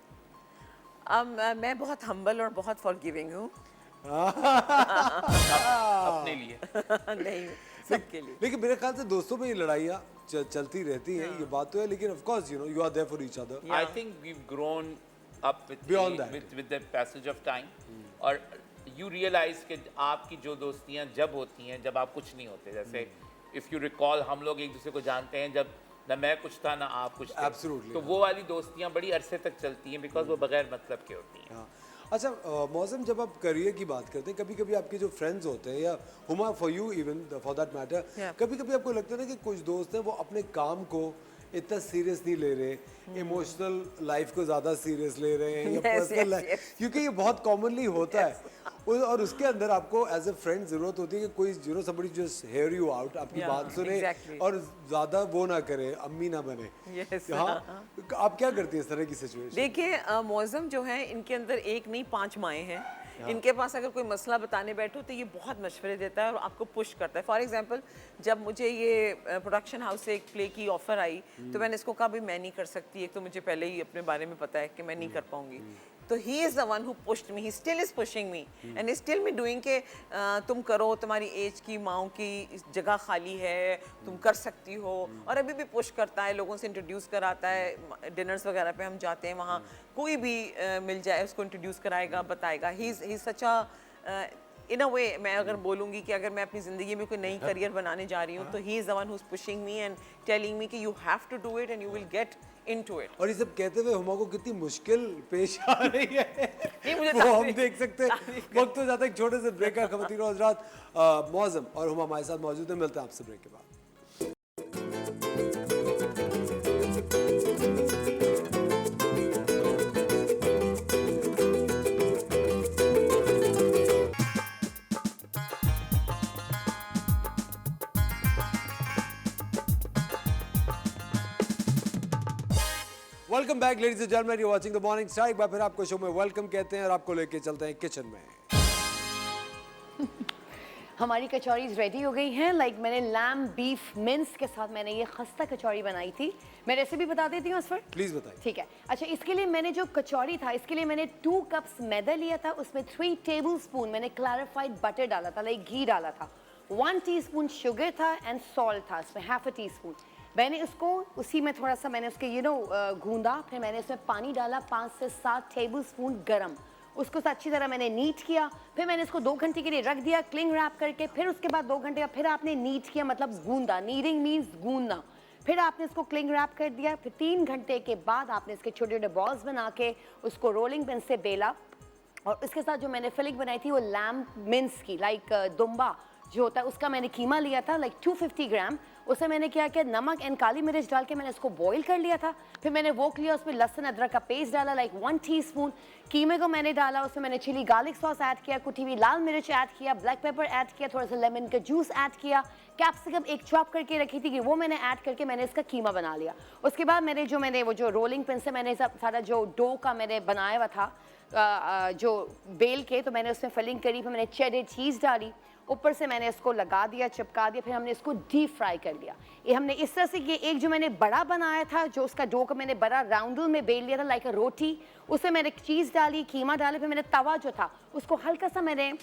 अब मैं बहुत हम्बल और बहुत फॉरगिविंग हूँ। अपने लिए। नहीं, सबके लिए। लेकिन मेरे ख्याल से दोस्तों में ये लड़ाइयाँ चलती रहती हैं, ये बात तो है। लेकिन of course you know you are there for each other. I think we've grown up Beyond that. with the passage of time. और you realize कि आपकी जो दोस्तियाँ जब होती हैं जब आप कुछ नहीं होते, जैसे if you recall हम लोग एक दूसरे को जानते हैं जब ना मैं कुछ था ना आप कुछ थे। Absolutely, तो वो वाली दोस्तियाँ बड़ी अरसे तक चलती हैं बिकॉज वो बगैर मतलब के होती हैं। हाँ। अच्छा, मौसम, जब आप करियर की बात करते हैं, कभी कभी आपके जो फ्रेंड्स होते हैं या Huma for you even for that matter, Yeah. कभी कभी आपको लगता है ना कि कुछ दोस्त हैं वो अपने काम को इतना सीरियस नहीं ले रहे, इमोशनल लाइफ को ज़्यादा सीरियस ले रहे हैं या Yes, personal yes, life, yes. क्योंकि ये बहुत कॉमनली होता है। और उसके अंदर आपको एज ए फ्रेंड ज़रूरत होती है कि कोई you know somebody just hear you out, आपकी Yeah, बात सुने exactly. और ज़्यादा वो ना करे, अम्मी ना बने। Yes. हाँ, आप क्या करती हैं इस तरह की सिचुएशन? देखिए, मौज़म जो है इनके अंदर एक नहीं 5 माएँ हैं। इनके पास अगर कोई मसला बताने बैठो तो ये बहुत मशवरे देता है और आपको पुश करता है। फॉर एग्जांपल, जब मुझे ये प्रोडक्शन हाउस से एक प्ले की ऑफ़र आई तो मैंने इसको कहा भाई मैं नहीं कर सकती, एक तो मुझे पहले ही अपने बारे में पता है कि मैं नहीं कर पाऊंगी। तो he is the one who pushed me, he still is pushing me and still me doing के तुम करो, तुम्हारी एज की माओ की जगह खाली है, तुम कर सकती हो, और अभी भी पुश करता है, लोगों से इंट्रोड्यूस कराता है, डिनर्स वगैरह पे हम जाते हैं, वहाँ कोई भी मिल जाए उसको इंट्रोड्यूस कराएगा, बताएगा। ही इज़ सच अ इन अ वे, मैं अगर बोलूँगी कि अगर मैं अपनी ज़िंदगी में कोई नई करियर बनाने जा रही हूँ तो he is the one who is pushing me and telling me कि you have to do it and you will get into it. और ये सब कहते हुए हुमा को कितनी मुश्किल पेश आ रही है नहीं, मुझे वो हम तारीफ- देख सकते हैं। तारीफ वक्त हो जाता है एक छोटे से ब्रेक का। खवातीन और हज़रात, मौज़म और हुमा हमारे साथ मौजूद है। मिलते हैं आपसे ब्रेक के बाद। Welcome back ladies and gentleman, you watching the morning star. एक बार फिर आपको शो में वेलकम कहते हैं और आपको लेके चलते हैं किचन में। हमारी कचौरीज रेडी हो गई हैं। लाइक मैंने लैम बीफ मिन्स के साथ मैंने ये खस्ता कचौरी बनाई थी। मैं रेसिपी बता देती हूँ उस पर। प्लीज बताइए। ठीक है। अच्छा, इसके लिए मैंने जो कचौरी था, इसके लिए मैंने 2 कप्स मैदा लिया था, उसमें 3 टेबलस्पून मैंने क्लैरिफाइड बटर डाला था, लाइक घी डाला था, 1 टीस्पून शुगर था एंड सॉल्ट था इसमें, हाफ अ टीस्पून। मैंने इसको उसी में थोड़ा सा मैंने उसके गूंदा, फिर मैंने इसमें पानी डाला 5 से 7 टेबलस्पून गरम, उसको अच्छी तरह मैंने नीट किया। फिर मैंने इसको 2 घंटे के लिए रख दिया क्लिंग रैप करके। फिर उसके बाद 2 घंटे का फिर आपने नीट किया, मतलब गूंदा, नीडिंग मीन्स गूंदना। फिर आपने इसको क्लिंग रैप कर दिया। फिर 3 घंटे के बाद आपने इसके छोटे छोटे बॉल्स बना के उसको रोलिंग पिन से बेला। और इसके साथ जो मैंने फिलिंग बनाई थी वो लैम मिन्स की, लाइक दुम्बा जो होता है उसका मैंने कीमा लिया था, लाइक 250 ग्राम। उसे मैंने क्या किया, नमक एंड काली मिर्च डाल के मैंने इसको बॉईल कर लिया था। फिर मैंने वोक लिया, उसमें लहसुन अदरक का पेस्ट डाला, लाइक 1 टीस्पून। कीमे को मैंने डाला, उसमें मैंने चिली गार्लिक सॉस ऐड किया, कुटी हुई लाल मिर्च ऐड किया, ब्लैक पेपर ऐड किया, थोड़ा सा लेमन का जूस ऐड किया, कैप्सिकम एक चॉप करके रखी थी कि वो मैंने ऐड करके मैंने इसका कीमा बना लिया। उसके बाद मैंने वो जो रोलिंग पिन से मैंने सब सारा जो डो का मैंने बनाया हुआ था जो बेल के, तो मैंने उसमें फिलिंग करी। फिर मैंने चेडर चीज़ डाली, ऊपर से मैंने इसको लगा दिया, चिपका दिया। फिर हमने इसको डीप फ्राई कर लिया। ये हमने इस तरह से, ये एक जो मैंने बड़ा बनाया था, जो उसका डो का मैंने बड़ा राउंडल में बेल लिया था लाइक अ रोटी, उसमें मैंने चीज़ डाली, कीमा डाले। फिर मैंने तवा जो था उसको हल्का सा मैंने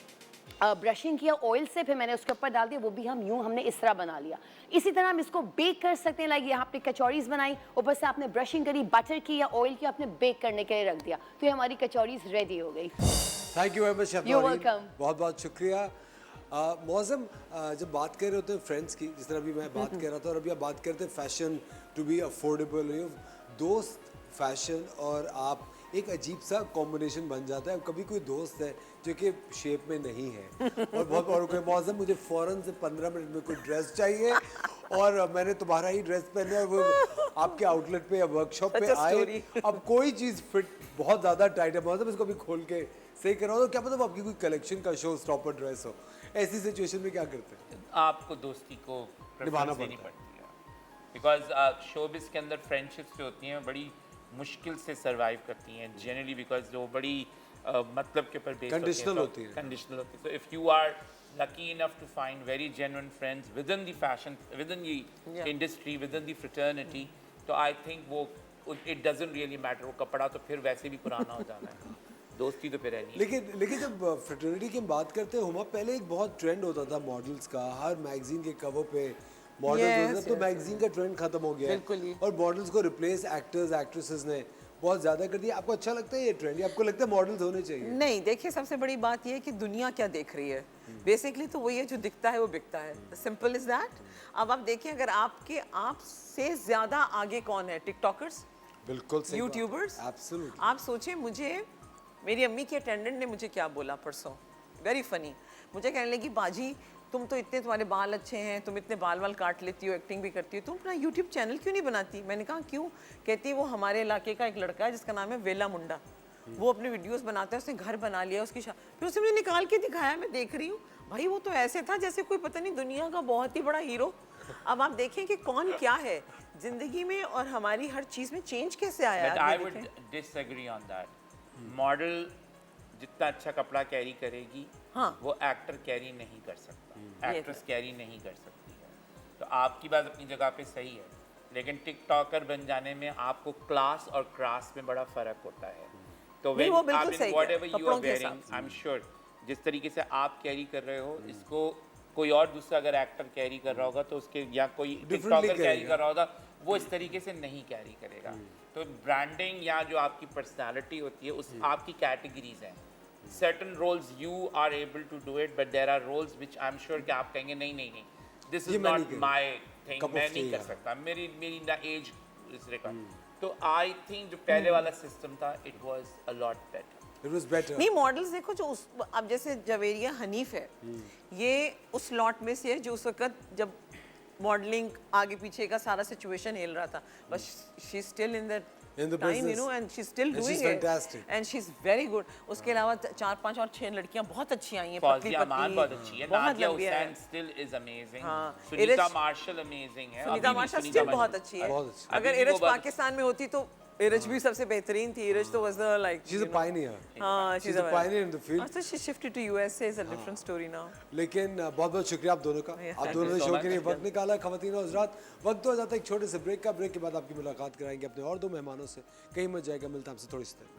ब्रशिंग किया ऑयल से, फिर मैंने उसके ऊपर डाल दिया। वो भी हमने इस तरह बना लिया। इसी तरह हम इसको बेक कर सकते हैं। लाइक यहाँ पे कचौरीज बनाई, ऊपर से आपने ब्रशिंग करी, बटर की या ऑयल की, आपने बेक करने के लिए रख दिया, तो ये हमारी कचौरीज रेडी हो गई। Thank you very much chef You're Naureen, welcome. बहुत बहुत शुक्रिया। मौसम, जब बात कर रहे होते हैं फ्रेंड्स की, जिस तरह अभी मैं बात कर रहा था और अभी आप बात करते हैं फैशन टू बी अफोर्डेबल, दोस्त फैशन और आप, एक अजीब सा कॉम्बिनेशन बन जाता है। कभी कोई दोस्त है जो कि शेप में नहीं है और बहुत और कोई, मौसम मुझे फ़ौरन से 15 मिनट में कोई ड्रेस चाहिए और मैंने तुम्हारा ही ड्रेस पहना है, वो आपके आउटलेट पे या वर्कशॉप पे Such a आए, story. अब कोई चीज़ फिट बहुत ज़्यादा टाइट है। मौसम इसको भी खोल के सही कर रहा हूँ, तो क्या मतलब आपकी कोई कलेक्शन का शो स्टॉपर ड्रेस हो, ऐसी सिचुएशन में क्या करते हैं? आपको दोस्ती को निभाना प्रेफरेंस देनी पड़ता है। पड़ती है, बिकॉज शोबिस के अंदर फ्रेंडशिप्स जो होती हैं बड़ी मुश्किल से सरवाइव करती हैं जनरली, बिकॉज जो बड़ी मतलब के ऊपर बेस्ड Conditional होती हैं। कंडीशनल होती है। So if you are lucky enough to find very genuine friends within the fashion, within the industry, within the fraternity, तो I think वो it doesn't really matter, वो कपड़ा तो फिर वैसे भी पुराना हो जाना है, दोस्ती तो फिर है नहीं। लेकिन जब फ्रेटर्निटी की हम बात करते हैं हुमा, पहले एक बहुत ट्रेंड होता था मॉडल्स का, हर मैगजीन के कवर पे मॉडल्स होते थे, तो मैगजीन का ट्रेंड खत्म हो गया है और मॉडल्स को रिप्लेस एक्टर्स एक्ट्रेसेस ने बहुत ज़्यादा कर दिया। आपको अच्छा लगता है ये ट्रेंड, या आपको लगता है मॉडल्स होने चाहिए? नहीं, देखिए सबसे बड़ी बात ये है कि दुनिया क्या देख रही है। बेसिकली तो वही है, जो दिखता है वो बिकता है, सिंपल इज दैट। अब आप देखिए, अगर आप से ज़्यादा आगे कौन है? टिकटॉकर्स, बिल्कुल सही, यूट्यूबर्स। एब्सोल्युटली। आप सोचिए, मुझे मेरी अम्मी के अटेंडेंट ने मुझे क्या बोला परसों, वेरी फनी। मुझे कहने लगी, बाजी तुम तो इतने, तुम्हारे बाल अच्छे हैं, तुम इतने बाल काट लेती हो, एक्टिंग भी करती हो, तुम अपना यूट्यूब चैनल क्यों नहीं बनाती? मैंने कहा क्यों? कहती है वो हमारे इलाके का एक लड़का है जिसका नाम है वेला मुंडा, वो अपने वीडियोस बनाता है, उसने घर बना लिया, उसकी फिर उसने मुझे निकाल के दिखाया, मैं देख रही हूँ, भाई वो तो ऐसे था जैसे कोई पता नहीं दुनिया का बहुत ही बड़ा हीरो। अब आप देखें कि कौन क्या है जिंदगी में और हमारी हर चीज़ में चेंज कैसे आया But है। I would disagree on that. Model जितना अच्छा कपड़ा कैरी करेगी, हाँ। वो एक्टर कैरी नहीं कर सकता, एक्ट्रेस कैरी नहीं कर सकती है। तो आपकी बात अपनी जगह पे सही है, लेकिन टिकटॉकर बन जाने में आपको क्लास और क्रास में बड़ा फ़र्क होता है। तो नहीं, वो बिल्कुल आप सही इन कह वॉट रहे एवर हैं, यू कपड़ों आर के हिसाब वेयरिंग, आई एम श्योर जिस तरीके से आप कैरी कर रहे हो इसको कोई और दूसरा अगर एक्टर कैरी कर रहा होगा तो उसके या कोई टिकटॉकर कैरी करेगा। कर रहा होगा वो इस तरीके से नहीं कैरी करेगा। तो ब्रांडिंग या जो आपकी पर्सनालिटी होती है उस आपकी कैटेगरीज हैं। Certain roles you are able to do it but there are roles which I am sure कि आप कहेंगे नहीं नहीं नहीं दिस ये इज मैं नहीं नॉट करूँ। माय थिंग, Cup of मैं नहीं tea, कर yeah. सकता, मेरी मेरी ना एज इज रिकॉर्ड। तो आई थिंक जो पहले वाला सिस्टम था it was a lot better. It was better. नहीं, मॉडल्स देखो जो उस अब जैसे जवेरिया हनीफ है, ये उस लॉट में से है जो उस वक्त जब मॉडलिंग आगे पीछे का सारा सिचुएशन हिल रहा था, बस she is still in that In the time, you business. No, and she is still And doing she's it fantastic. And she is very good. उसके अलावा 4, 5 और 6 लड़कियां बहुत अच्छी आई हैं, पतली फौजिया अमान बहुत अच्छी है, बहुत नादिया लंबी है। हुसैन स्टिल इज अमेजिंग, हाँ, सुनीता इरज- मार्शल अमेजिंग है, सुनीता अभी भी मार्शल सुनीता स्टिल बहुत मार्शल- अच्छी है। बहुत अच्छी। अगर अभी भी वो इरज बहुत- पाकिस्तान में होती तो इरज भी सबसे बेहतरीन थी। इरज तो was the like She's a pioneer. हाँ, She's a pioneer in the field. अच्छा, she shifted to USA is a different story now. लेकिन बहुत बहुत शुक्रिया आप दोनों का। Yeah, आप thank दोनों ने you so शो much. के लिए वक्त निकाला। ख़वातीन और हज़रात, वक्त हो जाता है एक छोटे से ब्रेक का। ब्रेक के बाद आपकी मुलाकात कराएंगे अपने और 2 मेहमानों से। कहीं मत जाएगा, मिलता है आपसे थोड़ी सी देर में।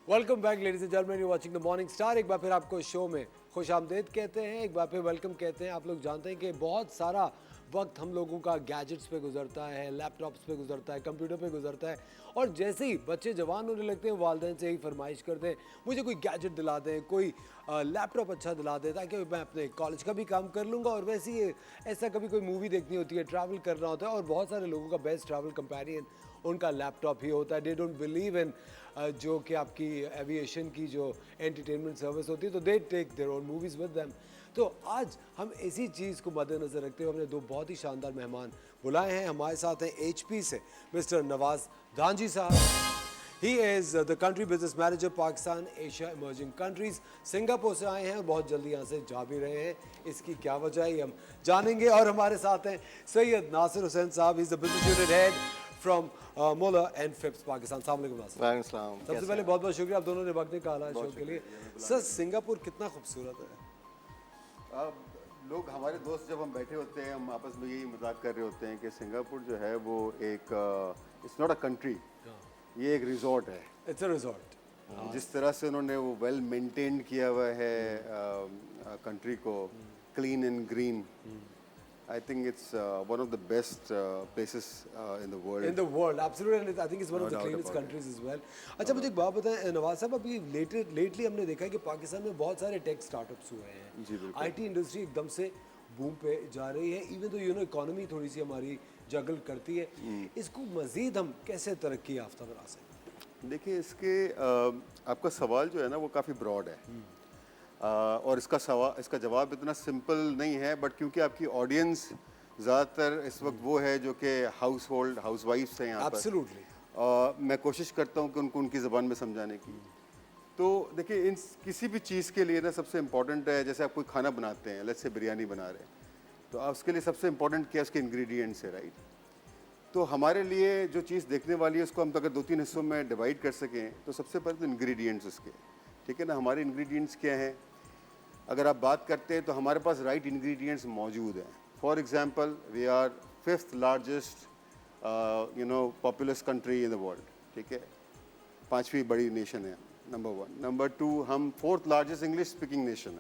Welcome back ladies and gentleman, you watching the morning star. एक बार फिर आपको शो में खुशामदीद कहते हैं, एक बार फिर वेलकम कहते हैं। आप लोग जानते हैं कि बहुत सारा वक्त हम लोगों का गैजेट्स पे गुजरता है, लैपटॉप्स पे गुजरता है, कंप्यूटर पे गुजरता है, और जैसे ही बच्चे जवान होने लगते हैं वालिदैन से ही फरमाइश करते हैं मुझे कोई गैजेट दिला दें, कोई लैपटॉप अच्छा दिला दें ताकि मैं अपने कॉलेज का भी काम कर लूँगा। और वैसे ही ऐसा कभी कोई मूवी देखनी होती है, ट्रैवल करना होता है, और बहुत सारे लोगों का बेस्ट ट्रैवल कंपेनियन उनका लैपटॉप ही होता है। दे डोंट बिलीव इन जो कि आपकी एविएशन की जो एंटरटेनमेंट सर्विस होती है, तो they take their own movies with them. तो आज हम इसी चीज़ को मद्देनज़र रखते हुए हमने 2 बहुत ही शानदार मेहमान बुलाए हैं। हमारे साथ हैं HP से मिस्टर नवाज धांजी साहब। ही is the country business manager Pakistan Asia emerging countries. Singapore से आए हैं और बहुत जल्दी यहाँ से जा भी रहे हैं। इसकी क्या वजह है हम जानेंगे। और हमारे साथ हैं सैयद नासिर हुसैन साहब, is the business unit head from molar and Phipps Pakistan. अस्सलाम वालेकुम नासिर। वालेकुम सलाम। सबसे पहले बहुत बहुत शुक्रिया आप दोनों ने वक्त निकाला शो के लिए। सर, सिंगापुर कितना खूबसूरत है। अब लोग हमारे दोस्त जब हम बैठे होते हैं हम आपस में यही मजाक कर रहे होते हैं कि सिंगापुर जो है वो एक इट्स नॉट अ कंट्री, ये एक रिजॉर्ट है। It's a resort. जिस तरह से उन्होंने वो वेल मेंटेन किया हुआ है कंट्री को, clean and green, I think it's one of the best places in the world. In the world, absolutely, and I think it's one of No the doubt cleanest about countries as well. अच्छा, मुझे एक बात बताएं नवाज साहब, अभी लेटली हमने देखा है कि पाकिस्तान में बहुत सारे टेक स्टार्टअप्स हुए हैं। जी, बिल्कुल। आईटी इंडस्ट्री एकदम से बूम पे जा रही है, इवन तो इकोनॉमी थोड़ी सी हमारी जगल करती है। इसको मजीद हम कैसे तरक्की याफ्ता बना सकते हैं? देखिए, इसके आपका सवाल जो है ना वो काफ़ी ब्रॉड है, और इसका जवाब इतना सिंपल नहीं है, बट क्योंकि आपकी ऑडियंस ज़्यादातर इस वक्त वो है जो कि हाउस वाइफ्स हैं यहाँ पर। Absolutely. मैं कोशिश करता हूँ कि उनको उनकी ज़बान में समझाने की। तो देखिए, इन किसी भी चीज़ के लिए ना सबसे इम्पोर्टेंट है, जैसे आप कोई खाना बनाते हैं, लेट्स से बिरयानी बना रहे हैं, तो आप उसके लिए सबसे इम्पोर्टेंट क्या है, उसके इंग्रेडिएंट्स है, राइट। तो हमारे लिए जो चीज़ देखने वाली है उसको हम अगर 2-3 हिस्सों में डिवाइड कर सकें तो सबसे पहले तो इंग्रेडिएंट्स उसके, ठीक है ना। हमारे इंग्रेडिएंट्स क्या हैं, अगर आप बात करते हैं तो हमारे पास राइट इंग्रेडिएंट्स मौजूद हैं। For example, we are 5th largest populous country in the world, ठीक है, 5वीं बड़ी नेशन है, नंबर 1। नंबर 2, हम 4th largest English speaking nation है,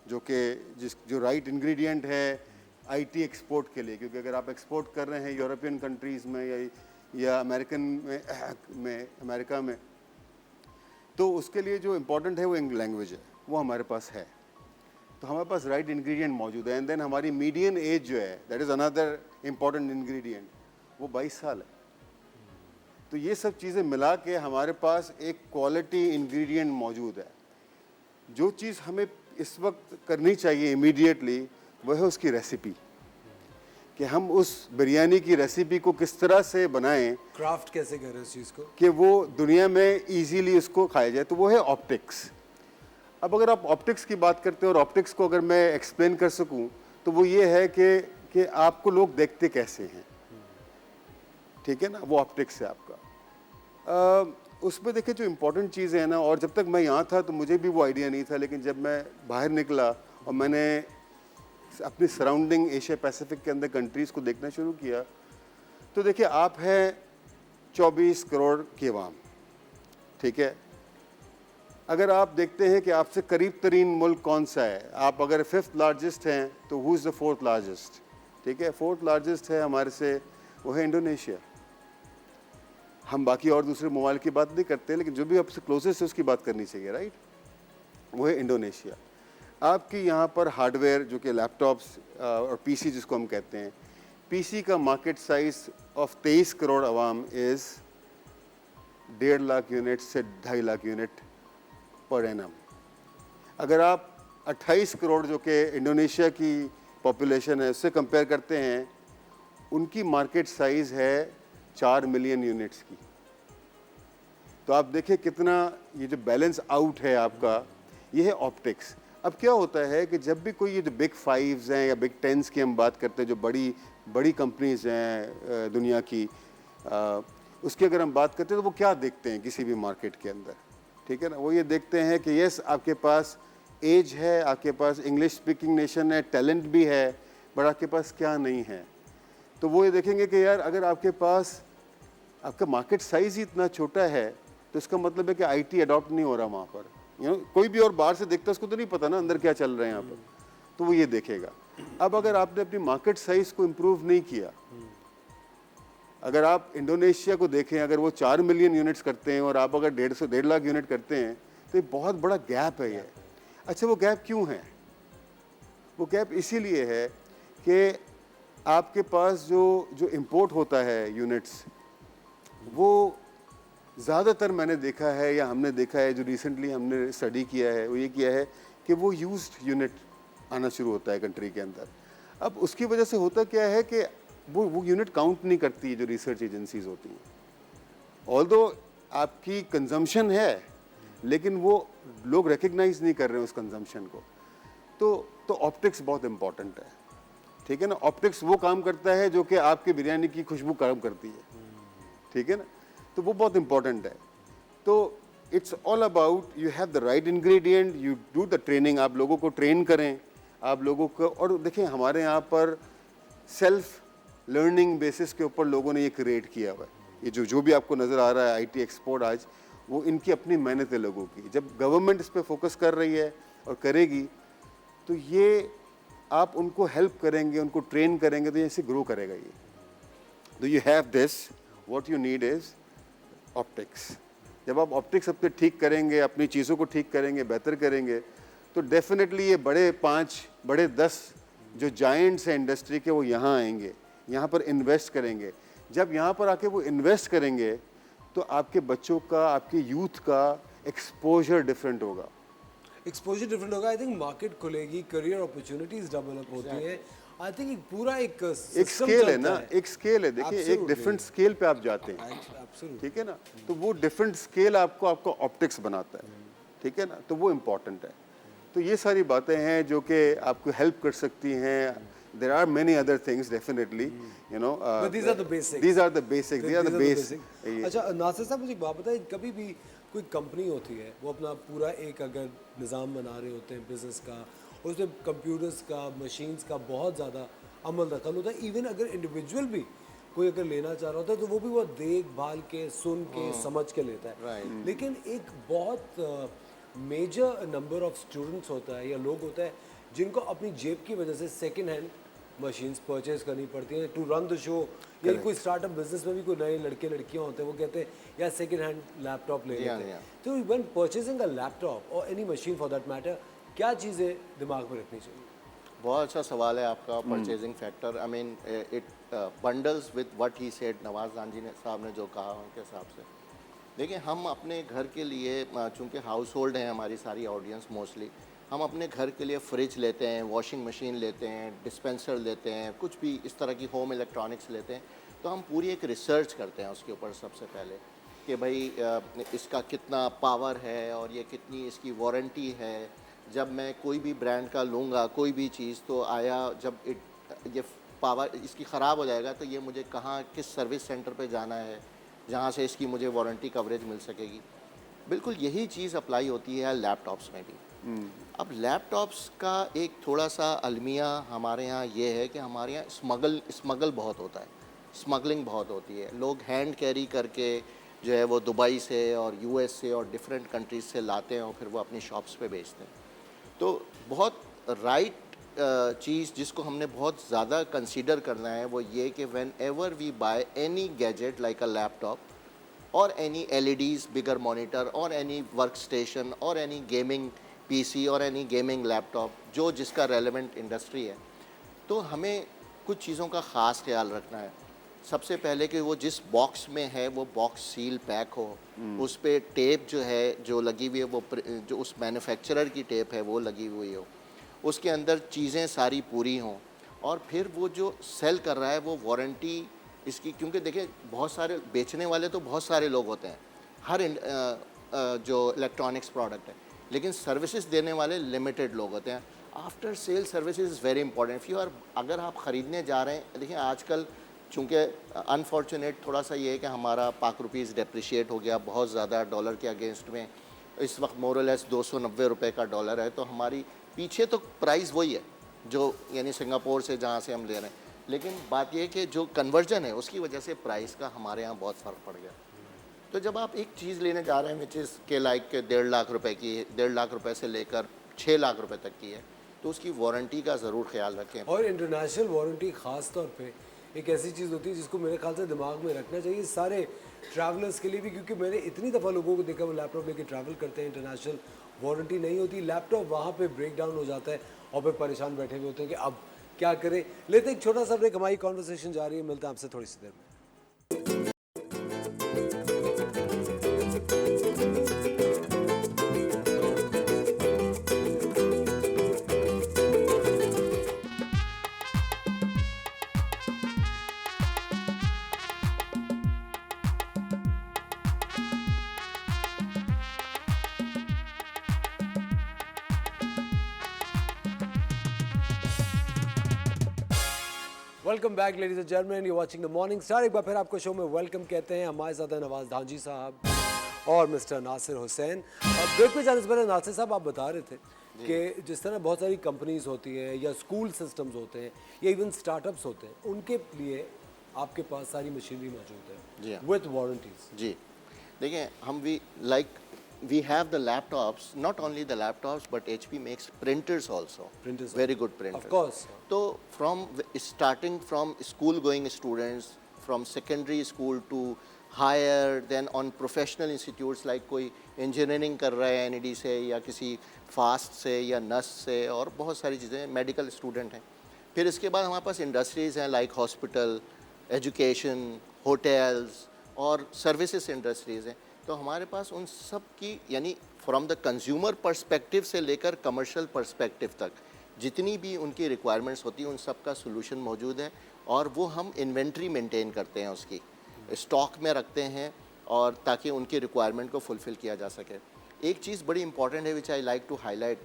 जो कि जो राइट इंग्रेडिएंट है आईटी एक्सपोर्ट के लिए, क्योंकि अगर आप एक्सपोर्ट कर रहे हैं यूरोपियन कंट्रीज़ में या अमेरिका में, तो उसके लिए जो इम्पोर्टेंट है वो लैंग्वेज है, वो हमारे पास है। तो हमारे पास राइट इंग्रेडिएंट मौजूद है। एंड देन हमारी मीडियन एज जो है, that is another important ingredient, वो 22 साल है। तो ये सब चीज़ें मिला के हमारे पास एक क्वालिटी इंग्रेडिएंट मौजूद है। जो चीज़ हमें इस वक्त करनी चाहिए इमीडिएटली, वह है उसकी रेसिपी, कि हम उस बिरयानी की रेसिपी को किस तरह से बनाएं, क्राफ्ट कैसे करें उस चीज़ को कि वो दुनिया में इजीली उसको खाया जाए। तो वो है ऑप्टिक्स। अब अगर आप ऑप्टिक्स की बात करते हैं, और ऑप्टिक्स को अगर मैं एक्सप्लेन कर सकूं, तो वो ये है कि आपको लोग देखते कैसे हैं, ठीक है ना, वो ऑप्टिक्स है आपका। उसमें देखिए जो इम्पोर्टेंट चीज़ है ना, और जब तक मैं यहाँ था तो मुझे भी वो आइडिया नहीं था, लेकिन जब मैं बाहर निकला और मैंने अपनी सराउंडिंग एशिया पैसिफिक के अंदर कंट्रीज़ को देखना शुरू किया, तो देखिए आप हैं 24 करोड़ की आवाम, ठीक है। अगर आप देखते हैं कि आपसे करीब तरीन मुल्क कौन सा है, आप अगर 5th लार्जेस्ट हैं तो who is the 4th largest, ठीक है। 4th लार्जेस्ट है हमारे से, वो है इंडोनेशिया। हम बाकी और दूसरे मोबाइल की बात नहीं करते, लेकिन जो भी आपसे क्लोजेस्ट है उसकी बात करनी चाहिए, राइट। वो है इंडोनेशिया। आपकी यहाँ पर हार्डवेयर जो कि लैपटॉप्स और पीसी जिसको हम कहते हैं, पीसी का market size of 23 crore Awam is 1.5 lakh unit से 2.5 लाख यूनिट पर एनम। अगर आप 28 करोड़ जो कि इंडोनेशिया की पॉपुलेशन है उससे कंपेयर करते हैं, उनकी मार्केट साइज़ है 4 मिलियन यूनिट्स की। तो आप देखिए कितना ये जो बैलेंस आउट है आपका, ये है ऑप्टिक्स। अब क्या होता है कि जब भी कोई ये जो बिग 5s हैं या बिग 10s की हम बात करते हैं, जो बड़ी बड़ी कंपनीज हैं दुनिया की, उसकी अगर हम बात करते हैं तो वो क्या देखते हैं किसी भी मार्केट के अंदर, ठीक है ना। वो ये देखते हैं कि यस आपके पास एज है, आपके पास इंग्लिश स्पीकिंग नेशन है, टैलेंट भी है, बट आपके पास क्या नहीं है। तो वो ये देखेंगे कि यार अगर आपके पास आपका मार्केट साइज ही इतना छोटा है तो इसका मतलब है कि आईटी अडॉप्ट नहीं हो रहा वहाँ पर। कोई भी और बाहर से देखता है उसको तो नहीं पता ना अंदर क्या चल रहा है यहाँ पर, तो वो ये देखेगा। अब अगर आपने अपनी मार्केट साइज को इम्प्रूव नहीं किया, अगर आप इंडोनेशिया को देखें, अगर वो 4 मिलियन यूनिट्स करते हैं और आप अगर 1.5 लाख यूनिट करते हैं, तो ये बहुत बड़ा गैप है ये। अच्छा, वो गैप क्यों है? वो गैप इसीलिए है कि आपके पास जो इंपोर्ट होता है यूनिट्स, वो ज़्यादातर मैंने देखा है या हमने देखा है, जो रिसेंटली हमने स्टडी किया है, वो ये किया है कि वो यूज्ड यूनिट आना शुरू होता है कंट्री के अंदर। अब उसकी वजह से होता क्या है कि वो यूनिट काउंट नहीं करती जो रिसर्च एजेंसीज होती हैं। ऑल्दो आपकी कंजम्पशन है, लेकिन वो लोग रिकग्नाइज नहीं कर रहे हैं उस कंजम्पशन को। तो ऑप्टिक्स बहुत इंपॉर्टेंट है, ठीक है ना। ऑप्टिक्स वो काम करता है जो कि आपकी बिरयानी की खुशबू काम करती है, ठीक है ना। तो वो बहुत इंपॉर्टेंट है। तो it's all about you have the right ingredient, you do the training, आप लोगों को ट्रेन करें, आप लोगों को। और देखिए हमारे यहाँ पर सेल्फ लर्निंग बेसिस के ऊपर लोगों ने ये क्रिएट किया हुआ है। ये जो भी आपको नज़र आ रहा है आईटी एक्सपोर्ट आज, वो इनकी अपनी मेहनत है लोगों की। जब गवर्नमेंट इस पर फोकस कर रही है और करेगी, तो ये आप उनको हेल्प करेंगे, उनको ट्रेन करेंगे, तो ये ऐसे ग्रो करेगा ये। तो you have this, what you need is optics. जब आप ऑप्टिक्स अपने ठीक करेंगे, अपनी चीज़ों को ठीक करेंगे, बेहतर करेंगे, तो डेफिनेटली ये बड़े 5, बड़े 10 जो जायंट्स हैं इंडस्ट्री के, वो यहाँ आएंगे, यहाँ पर इन्वेस्ट करेंगे। जब यहाँ पर आके वो इन्वेस्ट करेंगे तो आपके बच्चों का, आपके यूथ का एक्सपोजर डिफरेंट होगा। एक्सपोजर डिफरेंट होगा। आई थिंक मार्केट खुलेगी, करियर अपॉर्चुनिटीज डेवलप होती है। आई थिंक एक पूरा एक स्केल है ना, एक स्केल है। देखिए एक डिफरेंट स्केल पे आप जाते हैं, ठीक है ना। तो वो डिफरेंट स्केल आपको ऑप्टिक्स बनाता है, ठीक है ना। तो वो इम्पोर्टेंट है। तो ये सारी बातें हैं जो कि आपको हेल्प कर सकती हैं। There are many other things definitely, you know. But these are the basics. These are the basics. They are the basic. अच्छा नासिर साहब, मुझे एक बात बताइए, कभी भी कोई कंपनी होती है, वो अपना पूरा एक अगर निज़ाम बना रहे होते हैं बिजनेस का, उसमें कंप्यूटर्स का, मशीन्स का बहुत ज़्यादा अमल दखल होता है। इवन अगर इंडिविजुअल भी कोई अगर लेना चाह रहा होता है तो वो भी वो देखभाल के, सुन के, समझ के लेता है। लेकिन एक बहुत मेजर नंबर ऑफ स्टूडेंट्स होता है या लोग होता है जिनको अपनी जेब की वजह से सेकेंड हैंड मशीन्स परचेज करनी पड़ती हैं टू रन द शो। या कोई स्टार्टअप बिजनेस में भी कोई नए लड़के लड़कियां होते हैं, वो कहते हैं यार सेकेंड हैंड लैपटॉप ले लेते हैं। तो व्हेन परचेजिंग अ लैपटॉप और any machine for that matter, क्या चीज़ें दिमाग में रखनी चाहिए? बहुत अच्छा सवाल है आपका, purchasing factor. I mean it bundles with what he said, Nawaz Khan ji ने साहब ने जो कहा उनके हिसाब से। देखिए हम अपने घर के लिए, चूँकि हाउस होल्ड हैं हमारी सारी ऑडियंस मोस्टली, हम अपने घर के लिए फ्रिज लेते हैं, वॉशिंग मशीन लेते हैं, डिस्पेंसर लेते हैं, कुछ भी इस तरह की होम इलेक्ट्रॉनिक्स लेते हैं, तो हम पूरी एक रिसर्च करते हैं उसके ऊपर सबसे पहले कि भाई इसका कितना पावर है और ये कितनी इसकी वारंटी है। जब मैं कोई भी ब्रांड का लूँगा कोई भी चीज़, तो आया जब ये पावर इसकी ख़राब हो जाएगा तो ये मुझे कहाँ किस सर्विस सेंटर पे जाना है जहाँ से इसकी मुझे वारंटी कवरेज मिल सकेगी। बिल्कुल यही चीज़ अप्लाई होती है लैपटॉप्स में भी। अब लैपटॉप्स का एक थोड़ा सा अलमिया हमारे यहाँ ये है कि हमारे यहाँ स्मगल बहुत होता है, स्मगलिंग बहुत होती है। लोग हैंड कैरी करके जो है वो दुबई से और यूएस से और डिफरेंट कंट्रीज से लाते हैं और फिर वो अपनी शॉप्स पे बेचते हैं। तो बहुत राइट चीज़ जिसको हमने बहुत ज़्यादा कंसीडर करना है वो ये कि whenever we buy any gadget like a laptop और एनी LEDs बिगर मॉनिटर और एनी वर्क स्टेशन और एनी गेमिंग PC और एनी गेमिंग लैपटॉप जो जिसका रेलेवेंट इंडस्ट्री है, तो हमें कुछ चीज़ों का ख़ास ख्याल रखना है। सबसे पहले कि वो जिस बॉक्स में है वो बॉक्स सील पैक हो, उस पर टेप जो है जो लगी हुई है वो जो उस मैन्युफैक्चरर की टेप है वो लगी हुई हो, उसके अंदर चीज़ें सारी पूरी हों, और फिर वो जो सेल कर रहा है वो वारंटी इसकी, क्योंकि देखिए बहुत सारे बेचने वाले तो बहुत सारे लोग होते हैं हर जो इलेक्ट्रॉनिक्स प्रोडक्ट है, लेकिन सर्विसेज देने वाले लिमिटेड लोग होते हैं। After sale services is very important. If you are अगर आप ख़रीदने जा रहे हैं, देखिए आजकल चूँकि अनफॉर्चुनेट थोड़ा सा ये है कि हमारा पाक रुपीज़ डेप्रिशिएट हो गया बहुत ज़्यादा डॉलर के अगेंस्ट में, इस वक्त मोरलेस 290 रुपये का डॉलर है, तो हमारी पीछे तो प्राइस वही है जो यानी सिंगापुर से जहाँ से हम ले रहे हैं, लेकिन बात यह है कि जो कन्वर्जन है उसकी वजह से प्राइस का हमारे यहाँ बहुत फ़र्क पड़ गया। तो जब आप एक चीज़ लेने जा रहे हैं विच इज़ के लाइक के 1.5 लाख रुपए की, 1.5 लाख रुपए से लेकर 6 लाख रुपए तक की है, तो उसकी वारंटी का ज़रूर ख्याल रखें। और इंटरनेशनल वारंटी ख़ास तौर पे एक ऐसी चीज़ होती है जिसको मेरे ख्याल से दिमाग में रखना चाहिए सारे ट्रैवलर्स के लिए भी, क्योंकि मैंने इतनी दफ़ा लोगों को देखा वो लैपटॉप लेके ट्रैवल करते हैं, इंटरनेशनल वारंटी नहीं होती, लैपटॉप वहाँ पे ब्रेक डाउन हो जाता है और फिर परेशान बैठे हुए होते हैं कि अब क्या करें। लेते एक छोटा सा ब्रेक, हमारी कॉन्वर्सेशन जा रही है, मिलते हैं आपसे थोड़ी सी देर में। Welcome back ladies and gentleman, you watching the morning star. एक बार फिर आपको शो में वेलकम कहते हैं। हमारे साथ हैं नवाज धांजी साहब और मिस्टर नासिर हुसैन। अब ब्रेक पे जाने से पहले नासिर साहब आप बता रहे थे कि जिस तरह बहुत सारी कंपनीज होती हैं या स्कूल सिस्टम्स होते हैं या इवन स्टार्टअप्स होते हैं, उनके लिए आपके पास सारी मशीनरी मौजूद जी है हाँ। With warranties. जी देखिए, हम we have the laptops, not only the laptops but HP makes printers also, Printers very good printers, of course. so starting from school going students, from secondary school to higher, then on professional institutes like कोई engineering कर रहा है NED से या किसी FAST से या NUS से, और बहुत सारी चीज़ें, मेडिकल स्टूडेंट हैं। फिर इसके बाद हमारे पास इंडस्ट्रीज़ हैं लाइक हॉस्पिटल, एजुकेशन, होटल्स और सर्विसेज इंडस्ट्रीज़ हैं। तो हमारे पास उन सब की यानी फ्रॉम द कंज्यूमर पर्सपेक्टिव से लेकर कमर्शियल पर्सपेक्टिव तक जितनी भी उनकी रिक्वायरमेंट्स होती हैं उन सब का सोल्यूशन मौजूद है, और वो हम इन्वेंट्री मेंटेन करते हैं, उसकी स्टॉक में रखते हैं, और ताकि उनकी रिक्वायरमेंट को फुलफ़िल किया जा सके। एक चीज़ बड़ी इंपॉर्टेंट है which I like to highlight,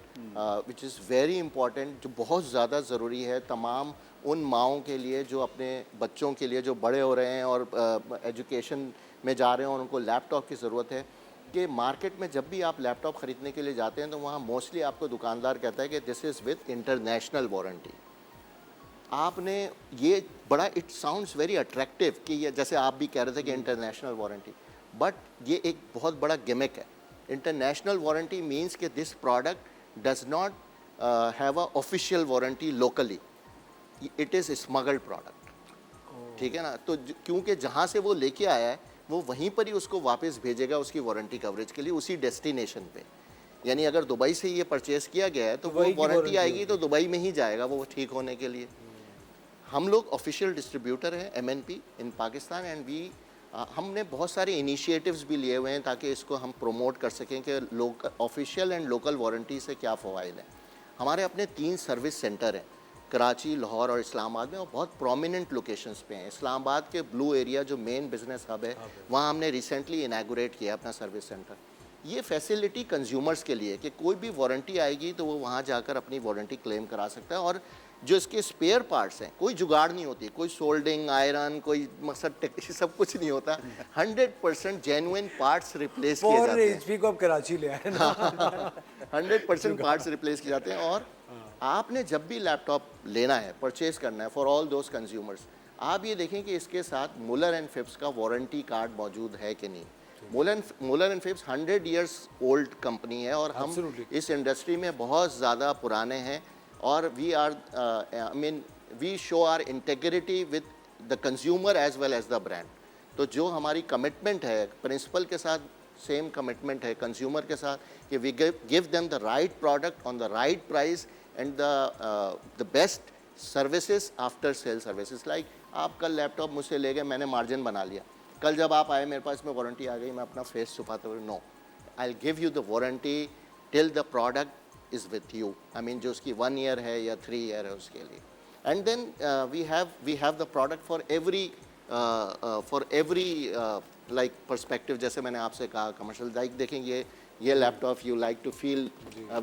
which is very important, जो बहुत ज़्यादा ज़रूरी है तमाम उन माओं के लिए जो अपने बच्चों के लिए जो बड़े हो रहे हैं और एजुकेशन में जा रहे हैं और उनको लैपटॉप की ज़रूरत है, कि मार्केट में जब भी आप लैपटॉप ख़रीदने के लिए जाते हैं तो वहाँ मोस्टली आपको दुकानदार कहता है कि this is with international warranty. आपने ये बड़ा, इट साउंड्स वेरी अट्रैक्टिव कि ये, जैसे आप भी कह रहे थे कि इंटरनेशनल वारंटी, बट ये एक बहुत बड़ा गिमिक है। इंटरनेशनल वारंटी मीन्स कि this product does not have a official warranty locally, it is smuggled product, ठीक है ना। तो क्योंकि जहाँ से वो लेके आया है वो वहीं पर ही उसको वापस भेजेगा उसकी वारंटी कवरेज के लिए उसी डेस्टिनेशन पे। यानी अगर दुबई से ये परचेज़ किया गया है तो वो वारंटी आएगी तो दुबई में ही जाएगा वो ठीक होने के लिए। हम लोग ऑफिशियल डिस्ट्रीब्यूटर हैं MNP इन पाकिस्तान, एंड हमने बहुत सारे इनिशिएटिव्स भी लिए हुए हैं ताकि इसको हम प्रमोट कर सकें कि local official and local warranty से क्या फ़वाइद हैं। हमारे अपने 3 सर्विस सेंटर हैं, कराची, लाहौर और इस्लामाबाद में, और बहुत प्रोमिनेंट लोकेशंस पे हैं। इस्लामाबाद के ब्लू एरिया जो मेन बिजनेस हब है वहाँ हमने रिसेंटली इनागुरेट किया अपना सर्विस सेंटर। ये फैसिलिटी कंज्यूमर्स के लिए कि कोई भी वारंटी आएगी तो वो वहाँ जाकर अपनी वारंटी क्लेम करा सकता है, और जो इसके स्पेयर पार्ट्स हैं, कोई जुगाड़ नहीं होती, कोई सोल्डिंग आयरन, कोई मकसद सब कुछ नहीं होता। 100% जेन्युइन पार्ट्स रिप्लेस किए फॉर जाते हैं। HP को अब कराची ले आए ना। 100% पार्ट्स रिप्लेस किए जाते हैं। और आपने जब भी लैपटॉप लेना है, परचेज करना है, फॉर ऑल दोज कंज्यूमर्स, आप ये देखें कि इसके साथ मुलर एंड फिप्स का वारंटी कार्ड मौजूद है कि नहीं। Muller and Phipps 100 years old company है और हम Absolutely. इस इंडस्ट्री में बहुत ज़्यादा पुराने हैं और we are I mean we show our integrity with the consumer as well as the brand. तो जो हमारी कमिटमेंट है प्रिंसिपल के साथ, सेम कमिटमेंट है कंज्यूमर के साथ कि we give them the right product on the right price and the best services after sale services. Like आप कल लैपटॉप मुझसे ले गए, मैंने मार्जिन बना लिया, कल जब आप आए मेरे पास में वारंटी आ गई, मैं अपना फेस छुपाते हुए no, I will give you the warranty till the product is with you. I mean जो उसकी 1 ईयर है या 3 ईयर है उसके लिए। And then we have the product for every like perspective. जैसे मैंने आपसे कहा कमर्शियल, लाइक देखें ये laptop you like to feel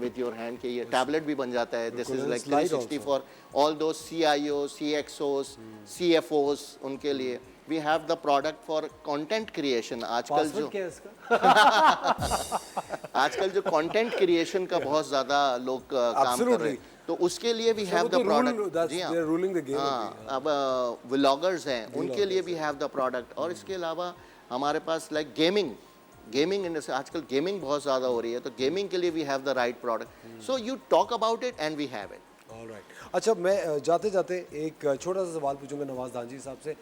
with your hand कि ये टैबलेट भी बन जाता है। This is like 360 for all those CIOs, CXOs, CFOs, उनके लिए। We have the product for content creation. आजकल जो क्या है इसका? आजकल जो कंटेंट क्रिएशन का बहुत ज़्यादा लोग काम कर रहे हैं, तो उसके लिए वी हैव द प्रोडक्ट। जी हाँ, रूलिंग द गेम। हाँ, अब व्लॉगर्स हैं, उनके लिए भी हैव द प्रोडक्ट। और इसके अलावा हमारे पास लाइक गेमिंग इंडस्ट्री, आजकल गेमिंग बहुत ज़्यादा हो रही है, तो गेमिंग के लिए we have the right product. So you talk about it and we have it. Alright. अच्छा, मैं जाते जाते एक छोटा सा सवाल पूछूंगा नवाज दांजी साहब से।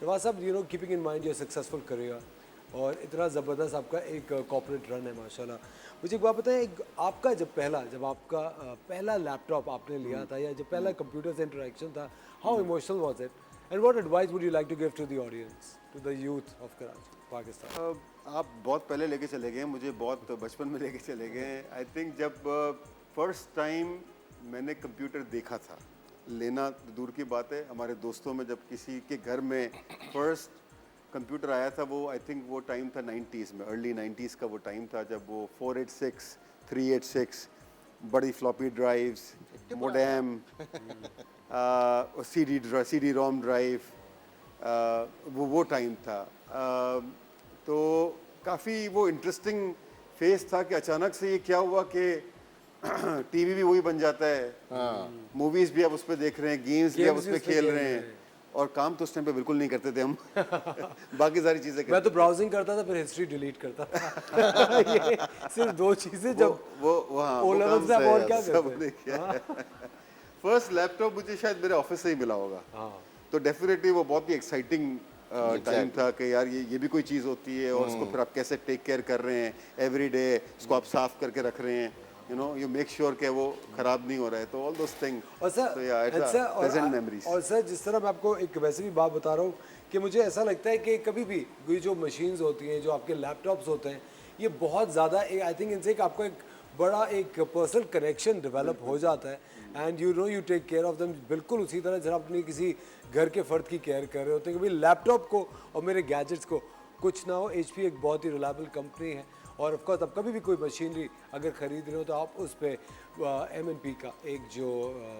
नवाज साहब, you know, keeping in mind your successful career और इतना ज़बरदस्त आपका एक कॉर्पोरेट रन है माशाल्लाह, मुझे एक बात बताएं, आपका जब आपका पहला लैपटॉप आपने लिया था या जब पहला कंप्यूटर से इंटरेक्शन था, how emotional was it and what advice would you like to give to the audience, to the youth of Karachi, Pakistan? आप बहुत पहले लेके चले गए, मुझे बहुत बचपन में लेके चले गए। आई थिंक जब फर्स्ट टाइम मैंने कंप्यूटर देखा था, लेना दूर की बात है, हमारे दोस्तों में जब किसी के घर में फर्स्ट कंप्यूटर आया था, वो आई थिंक वो टाइम था 90s में, अर्ली 90s का वो टाइम था जब वो 486, 386, बड़ी फ्लॉपी ड्राइव्स, मोडेम, CD रोम ड्राइव, वो टाइम था। तो काफ़ी वो इंटरेस्टिंग फेस था कि अचानक से ये क्या हुआ कि टीवी भी वही बन जाता है, मूवीज भी आप उस पर देख रहे हैं, गेम्स भी आप उस पर खेल रहे हैं, और काम तो उस टाइम पे बिल्कुल नहीं करते थे हम। बाकी सारी चीजें मैं तो ब्राउजिंग करता था, फिर हिस्ट्री डिलीट करता था। ये सिर्फ 2 चीजें जब वो हाँ, ओ लेवल से और क्या सबने किया। फर्स्ट लैपटॉप मुझे शायद मेरे ऑफिस से ही मिला होगा, तो डेफिनेटली वो बहुत ही एक्साइटिंग टाइम था कि यार ये भी कोई चीज़ होती है और उसको फिर आप कैसे टेक केयर कर रहे हैं एवरी डे, उसको आप साफ करके रख रहे हैं, you know, you make sure कि वो खराब नहीं हो रहा है, तो ऑल दोस थिंग। और सर जिस तरह मैं आपको एक वैसे भी बात बता रहा हूँ कि मुझे ऐसा लगता है कि कभी भी ये जो मशीन्स होती हैं, जो आपके लैपटॉप्स होते हैं, ये बहुत ज़्यादा आई थिंक इनसे आपको एक बड़ा एक पर्सनल कनेक्शन डेवलप हो जाता है and you know you take care of them. बिल्कुल उसी तरह जब अपनी किसी घर के फ़र्द की केयर कर रहे होते हैं कि भाई लैपटॉप को और मेरे गैजेट्स को कुछ ना हो। HP एक बहुत ही रिलायबल कंपनी है और ऑफ कोर्स आप कभी भी कोई मशीनरी अगर ख़रीद रहे हो तो आप उस पर MNP का एक जो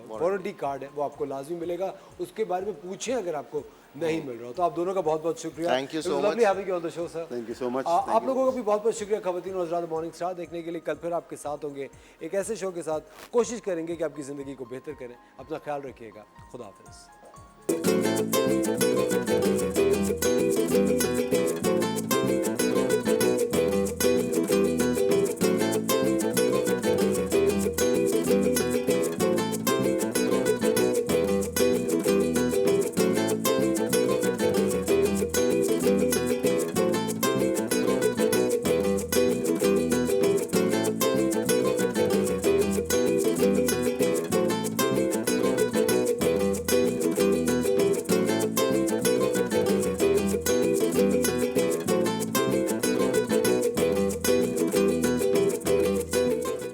वारंटी कार्ड है वो आपको लाजमी मिलेगा। उसके बारे में पूछें अगर आपको नहीं मिल रहा हो। तो आप दोनों का बहुत बहुत शुक्रिया। Thank you so much. Lovely having you on the show sir. Thank you so much. आप लोगों का भी बहुत बहुत शुक्रिया खवातीन और हज़रात, मॉर्निंग स्टार देखने के लिए। कल फिर आपके साथ होंगे एक ऐसे शो के साथ। कोशिश करेंगे कि आपकी ज़िंदगी को बेहतर करें। अपना ख्याल रखिएगा। खुदा हाफिज़।